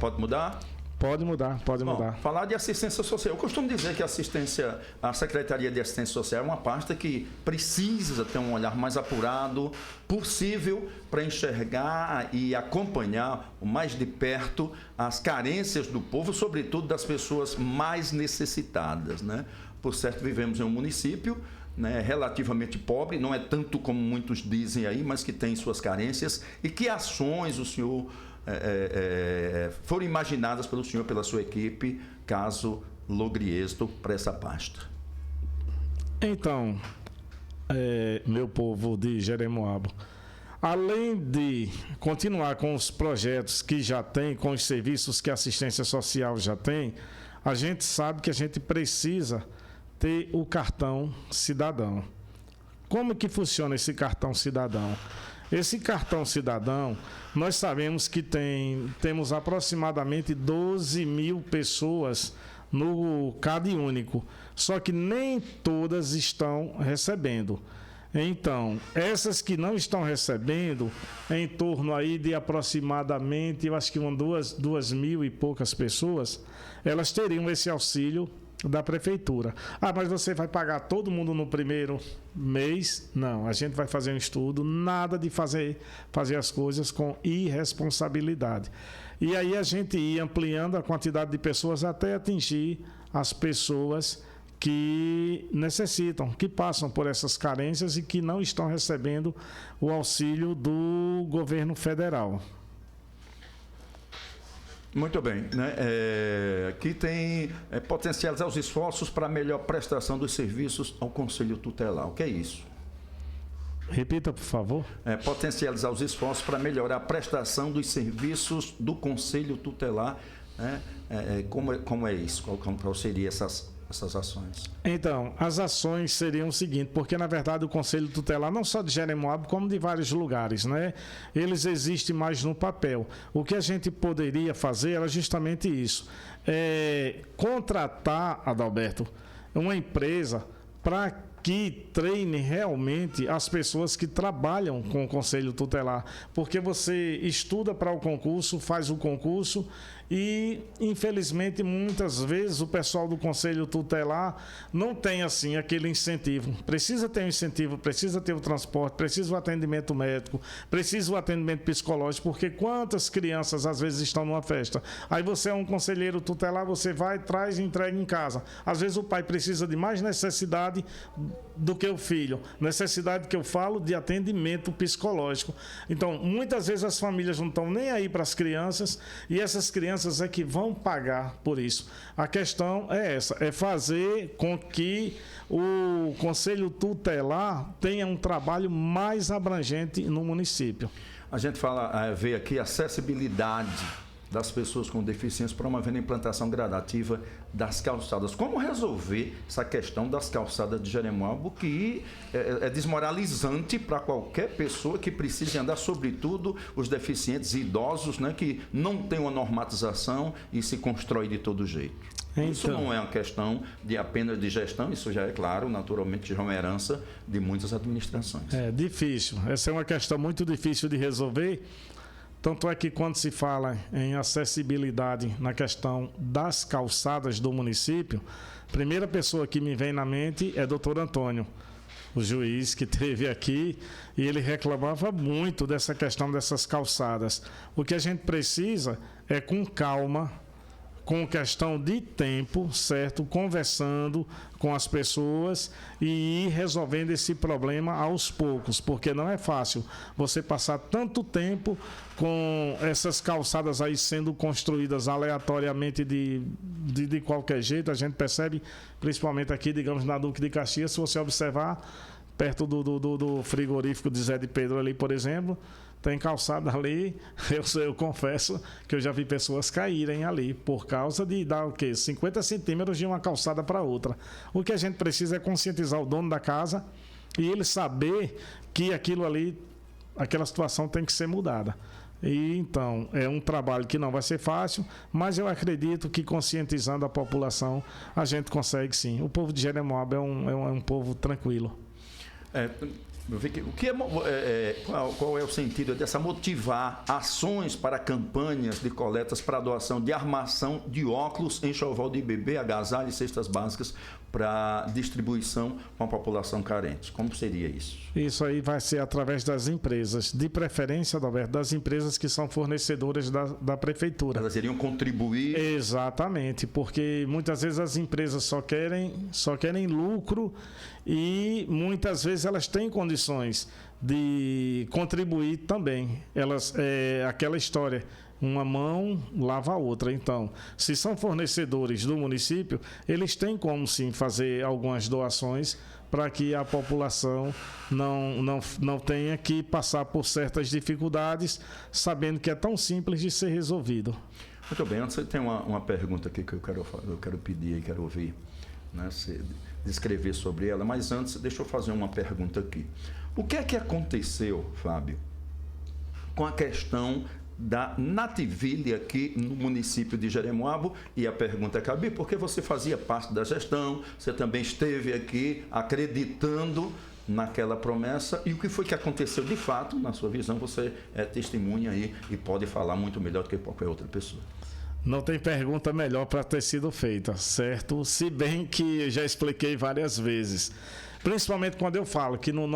A: Pode mudar?
C: Pode mudar.
A: Falar de assistência social. Eu costumo dizer que a Secretaria de Assistência Social é uma pasta que precisa ter um olhar mais apurado possível para enxergar e acompanhar o mais de perto as carências do povo, sobretudo das pessoas mais necessitadas, né? Por certo, vivemos em um município, né, relativamente pobre, não é tanto como muitos dizem aí, mas que tem suas carências. E que ações o senhor foram imaginadas pelo senhor, pela sua equipe, caso logre êxito para essa pasta?
C: Então, meu povo de Jeremoabo, além de continuar com os projetos que já tem, com os serviços que a assistência social já tem, a gente sabe que a gente precisa ter o cartão cidadão. Como que funciona esse cartão cidadão? Esse cartão cidadão, nós sabemos que temos aproximadamente 12 mil pessoas no Cade Único, só que nem todas estão recebendo. Então, essas que não estão recebendo, em torno aí de aproximadamente, eu acho que duas mil e poucas pessoas, elas teriam esse auxílio da prefeitura. Mas você vai pagar todo mundo no primeiro mês? Não, a gente vai fazer um estudo, nada de fazer as coisas com irresponsabilidade. E aí a gente ia ampliando a quantidade de pessoas até atingir as pessoas que necessitam, que passam por essas carências e que não estão recebendo o auxílio do governo federal.
A: Muito bem, né? Aqui tem potencializar os esforços para a melhor prestação dos serviços ao Conselho Tutelar. O que é isso?
C: Repita, por favor.
A: Potencializar os esforços para melhorar a prestação dos serviços do Conselho Tutelar. Né? Como é isso? Qual seria essas ações?
C: Então, as ações seriam o seguinte, porque na verdade o Conselho Tutelar, não só de Jeremoabo, como de vários lugares, né? Eles existem mais no papel. O que a gente poderia fazer era justamente isso. Contratar, Adalberto, uma empresa para que treine realmente as pessoas que trabalham com o Conselho Tutelar, porque você estuda para o concurso, faz o concurso e, infelizmente, muitas vezes o pessoal do Conselho Tutelar não tem, assim, aquele incentivo. Precisa ter um incentivo, precisa ter o transporte, precisa o atendimento médico, precisa o atendimento psicológico, porque quantas crianças, às vezes, estão numa festa? Aí você é um conselheiro tutelar, você vai, traz e entrega em casa. Às vezes o pai precisa de mais necessidade do que o filho. Necessidade que eu falo de atendimento psicológico. Então, muitas vezes as famílias não estão nem aí para as crianças e essas crianças é que vão pagar por isso. A questão é essa, é fazer com que o Conselho Tutelar tenha um trabalho mais abrangente no município.
A: A gente vê aqui acessibilidade das pessoas com deficiência, promovendo a implantação gradativa das calçadas. Como resolver essa questão das calçadas de Jeremoabo, que é desmoralizante para qualquer pessoa que precise andar, sobretudo os deficientes e idosos, né, que não tem uma normatização e se constrói de todo jeito. Então, isso não é uma questão apenas de gestão, isso já é claro, naturalmente já é uma herança de muitas administrações.
C: É difícil, essa é uma questão muito difícil de resolver. Tanto é que quando se fala em acessibilidade na questão das calçadas do município, a primeira pessoa que me vem na mente é Dr. Antônio, o juiz que esteve aqui, e ele reclamava muito dessa questão dessas calçadas. O que a gente precisa é com calma, com questão de tempo, certo? Conversando com as pessoas e ir resolvendo esse problema aos poucos, porque não é fácil você passar tanto tempo com essas calçadas aí sendo construídas aleatoriamente de qualquer jeito. A gente percebe, principalmente aqui, digamos, na Duque de Caxias, se você observar, perto do frigorífico de Zé de Pedro ali, por exemplo, tem calçada ali, eu confesso que eu já vi pessoas caírem ali por causa de dar o quê? 50 centímetros de uma calçada para outra. O que a gente precisa é conscientizar o dono da casa e ele saber que aquilo ali, aquela situação tem que ser mudada. E então, é um trabalho que não vai ser fácil, mas eu acredito que conscientizando a população, a gente consegue sim. O povo de Jeremoabo é um povo tranquilo.
A: Qual é o sentido dessa motivar ações para campanhas de coletas para doação de armação de óculos, enxoval de bebê, agasalho e cestas básicas para distribuição com a população carente? Como seria isso?
C: Isso aí vai ser através das empresas, de preferência, Adalberto, das empresas que são fornecedoras da prefeitura.
A: Elas iriam contribuir?
C: Exatamente, porque muitas vezes as empresas só querem lucro e muitas vezes elas têm condições de contribuir também. Aquela história, uma mão lava a outra. Então, se são fornecedores do município, eles têm como sim fazer algumas doações para que a população não tenha que passar por certas dificuldades, sabendo que é tão simples de ser resolvido.
A: Muito bem, antes tem uma pergunta aqui que eu quero pedir e quero ouvir, né, você descrever sobre ela, mas antes deixa eu fazer uma pergunta aqui. O que é que aconteceu, Fábio, com a questão da Nativille aqui no município de Jeremoabo? E a pergunta cabe porque você fazia parte da gestão, você também esteve aqui acreditando naquela promessa, e o que foi que aconteceu de fato, na sua visão, você é testemunha aí e pode falar muito melhor do que qualquer outra pessoa.
C: Não tem pergunta melhor para ter sido feita, certo? Se bem que eu já expliquei várias vezes, principalmente quando eu falo que na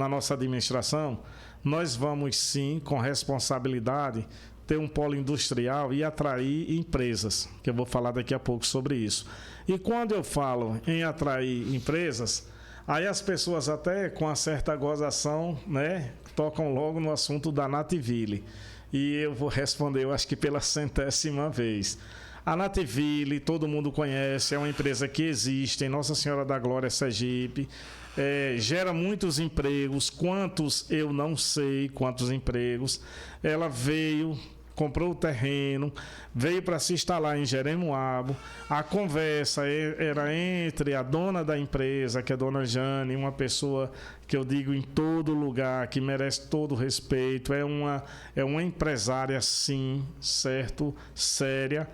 C: nossa administração, nós vamos sim, com responsabilidade, ter um polo industrial e atrair empresas, que eu vou falar daqui a pouco sobre isso. E quando eu falo em atrair empresas, aí as pessoas até com uma certa gozação, né, tocam logo no assunto da Nativille. E eu vou responder, eu acho que pela 100ª vez. A Nativille, todo mundo conhece, é uma empresa que existe em Nossa Senhora da Glória, Sergipe. Gera muitos empregos, quantos eu não sei quantos empregos. Ela veio, comprou o terreno, veio para se instalar em Jeremoabo. A conversa era entre a dona da empresa, que é a dona Jane, uma pessoa que eu digo em todo lugar, que merece todo o respeito, é uma empresária sim, certo, séria.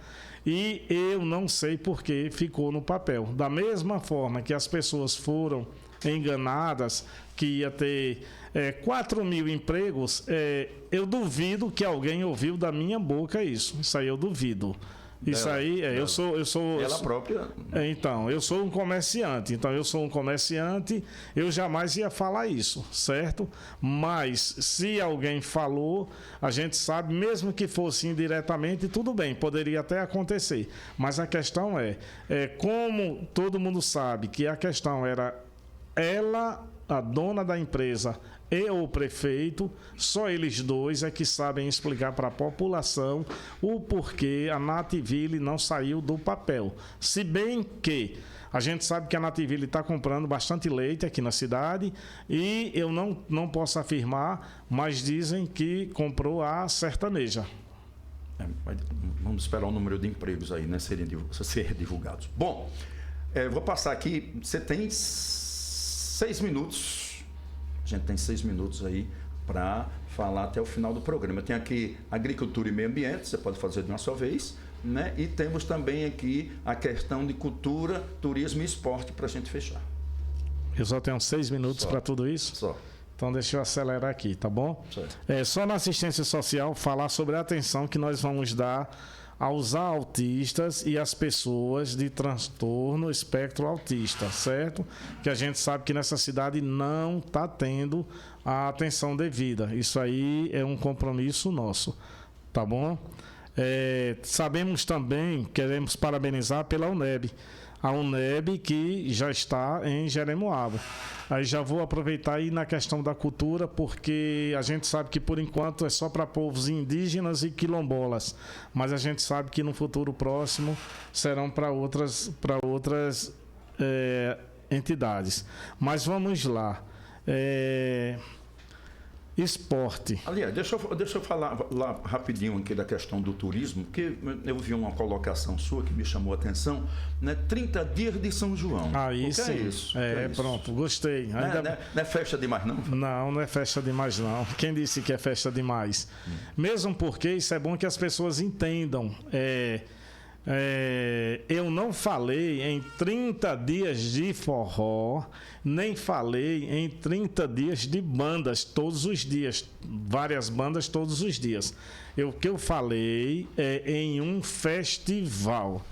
C: E eu não sei por que ficou no papel. Da mesma forma que as pessoas foram enganadas que ia ter 4 mil empregos, eu duvido que alguém ouviu da minha boca isso. Isso aí eu duvido. Isso aí, eu sou
A: ela própria.
C: Então, eu sou um comerciante. Eu jamais ia falar isso, certo? Mas se alguém falou, a gente sabe, mesmo que fosse indiretamente, tudo bem, poderia até acontecer. Mas a questão como todo mundo sabe que a questão era ela, a dona da empresa, e o prefeito, só eles dois é que sabem explicar para a população o porquê a Nativille não saiu do papel. Se bem que a gente sabe que a Nativille está comprando bastante leite aqui na cidade e eu não posso afirmar, mas dizem que comprou a sertaneja.
A: Vamos esperar o número de empregos aí, né, ser divulgados. Bom, vou passar aqui. Você tem 6 minutos. A gente tem 6 minutos aí para falar até o final do programa. Tem aqui agricultura e meio ambiente, você pode fazer de uma só vez, né? E temos também aqui a questão de cultura, turismo e esporte para a gente fechar.
C: Eu só tenho 6 minutos para tudo isso?
A: Só.
C: Então deixa eu acelerar aqui, tá bom?
A: Certo.
C: Só na assistência social falar sobre a atenção que nós vamos dar aos autistas e às pessoas de transtorno espectro autista, certo? Que a gente sabe que nessa cidade não está tendo a atenção devida. Isso aí é um compromisso nosso, tá bom? Sabemos também, queremos parabenizar pela UNEB. A UNEB que já está em Jeremoabo. Aí já vou aproveitar aí na questão da cultura, porque a gente sabe que por enquanto é só para povos indígenas e quilombolas, mas a gente sabe que no futuro próximo serão para outras entidades. Mas vamos lá. Esporte.
A: Aliás, deixa eu falar lá rapidinho aqui da questão do turismo, porque eu vi uma colocação sua que me chamou a atenção, né? 30 dias de São João.
C: Aí sim.
A: É isso?
C: Pronto, gostei.
A: Não é festa demais, não?
C: Não é festa demais, não. Quem disse que é festa demais? Mesmo porque isso é bom que as pessoas entendam. Eu não falei em 30 dias de forró, nem falei em 30 dias de bandas todos os dias, várias bandas todos os dias. O que eu falei é em um festival.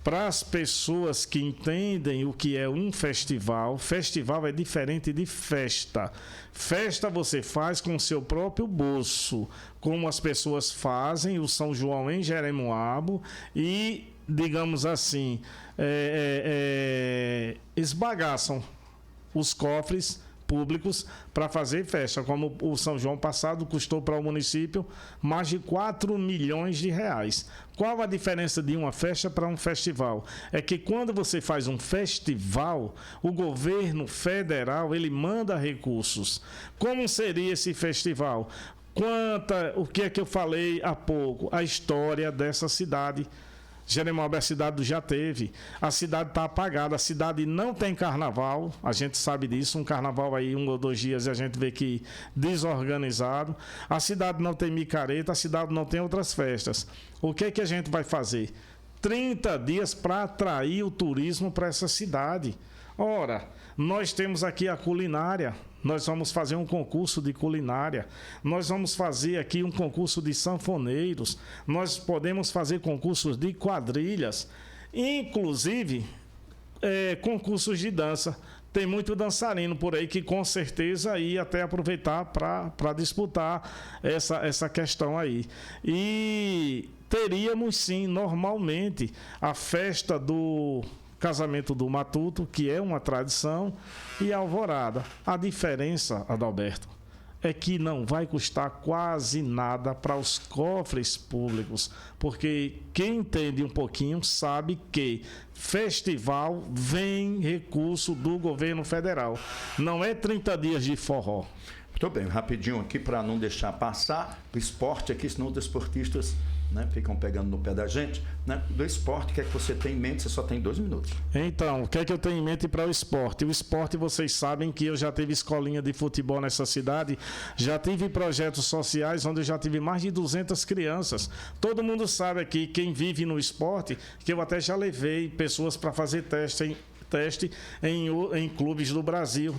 C: Para as pessoas que entendem o que é um festival, festival é diferente de festa. Festa você faz com o seu próprio bolso, como as pessoas fazem o São João em Jeremoabo e, digamos assim, esbagaçam os cofres públicos para fazer festa, como o São João passado custou para o município mais de 4 milhões de reais. Qual a diferença de uma festa para um festival? É que quando você faz um festival, o governo federal ele manda recursos. Como seria esse festival? O que é que eu falei há pouco? A história dessa cidade. Jeremoabo é a cidade do já teve. A cidade está apagada, a cidade não tem carnaval, a gente sabe disso, um carnaval aí 1 ou 2 dias e a gente vê que desorganizado. A cidade não tem micareta, a cidade não tem outras festas. O que é que a gente vai fazer? 30 dias para atrair o turismo para essa cidade. Ora, nós temos aqui a culinária. Nós vamos fazer um concurso de culinária, nós vamos fazer aqui um concurso de sanfoneiros, nós podemos fazer concursos de quadrilhas, inclusive concursos de dança. Tem muito dançarino por aí que com certeza ia até aproveitar para disputar essa questão aí. E teríamos sim, normalmente, a festa do casamento do Matuto, que é uma tradição, e a alvorada. A diferença, Adalberto, é que não vai custar quase nada para os cofres públicos, porque quem entende um pouquinho sabe que festival vem recurso do governo federal. Não é 30 dias de forró.
A: Muito bem, rapidinho aqui para não deixar passar o esporte aqui, senão os desportistas, né, ficam pegando no pé da gente, né? Do esporte, o que é que você tem em mente? Você só tem 2 minutos.
C: Então, o que é que eu tenho em mente para o esporte? O esporte, vocês sabem que eu já tive escolinha de futebol nessa cidade, já tive projetos sociais onde eu já tive mais de 200 crianças. Todo mundo sabe aqui, quem vive no esporte, que eu até já levei pessoas para fazer teste em clubes do Brasil,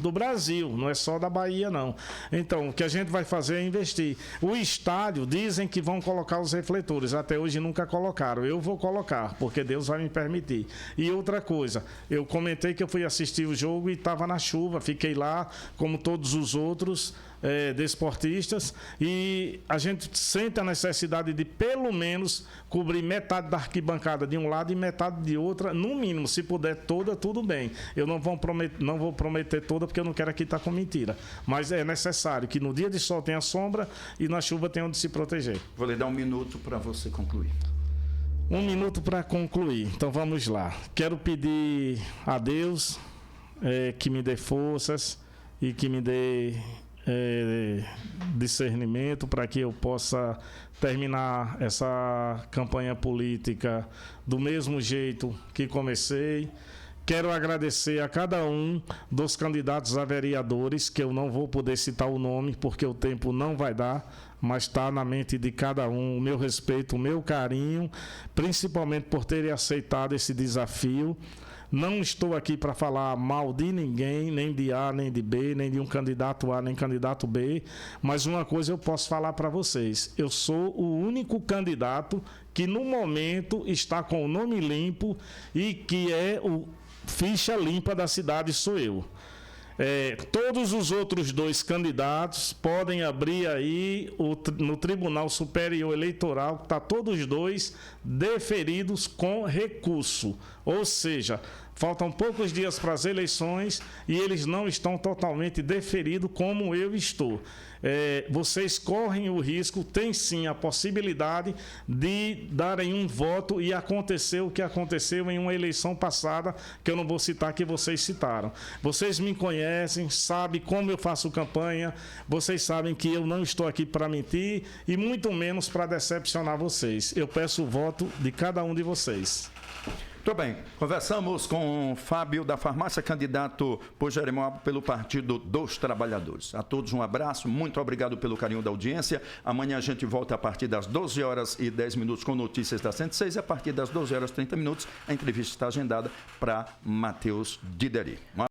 C: não é só da Bahia, não. Então, o que a gente vai fazer é investir. O estádio, dizem que vão colocar os refletores, até hoje nunca colocaram. Eu vou colocar, porque Deus vai me permitir. E outra coisa, eu comentei que eu fui assistir o jogo e estava na chuva, fiquei lá, como todos os outros desportistas, e a gente sente a necessidade de pelo menos cobrir metade da arquibancada de um lado e metade de outra, no mínimo, se puder toda, tudo bem. Eu não vou prometer toda, porque eu não quero aqui estar com mentira, mas é necessário que no dia de sol tenha sombra e na chuva tenha onde se proteger.
A: Vou lhe dar 1 minuto para você concluir.
C: 1 minuto para concluir, então vamos lá. Quero pedir a Deus que me dê forças e que me dê discernimento para que eu possa terminar essa campanha política do mesmo jeito que comecei. Quero agradecer a cada um dos candidatos a vereadores, que eu não vou poder citar o nome porque o tempo não vai dar, mas está na mente de cada um o meu respeito, o meu carinho, principalmente por terem aceitado esse desafio. Não estou aqui para falar mal de ninguém, nem de A, nem de B, nem de um candidato A, nem candidato B, mas uma coisa eu posso falar para vocês: eu sou o único candidato que no momento está com o nome limpo e que é o ficha limpa da cidade, sou eu. Todos os outros 2 candidatos podem abrir aí no Tribunal Superior Eleitoral, está todos os 2 deferidos com recurso, ou seja, faltam poucos dias para as eleições e eles não estão totalmente deferidos como eu estou. Vocês correm o risco, tem sim a possibilidade de darem um voto e acontecer o que aconteceu em uma eleição passada, que eu não vou citar, que vocês citaram. Vocês me conhecem, sabem como eu faço campanha, vocês sabem que eu não estou aqui para mentir e muito menos para decepcionar vocês. Eu peço o voto de cada um de vocês.
A: Muito bem, conversamos com Fábio da Farmácia, candidato por Jeremoabo pelo Partido dos Trabalhadores. A todos um abraço, muito obrigado pelo carinho da audiência. Amanhã a gente volta a partir das 12h10 com notícias da 106 e a partir das 12h30 a entrevista está agendada para Matheus Dideri.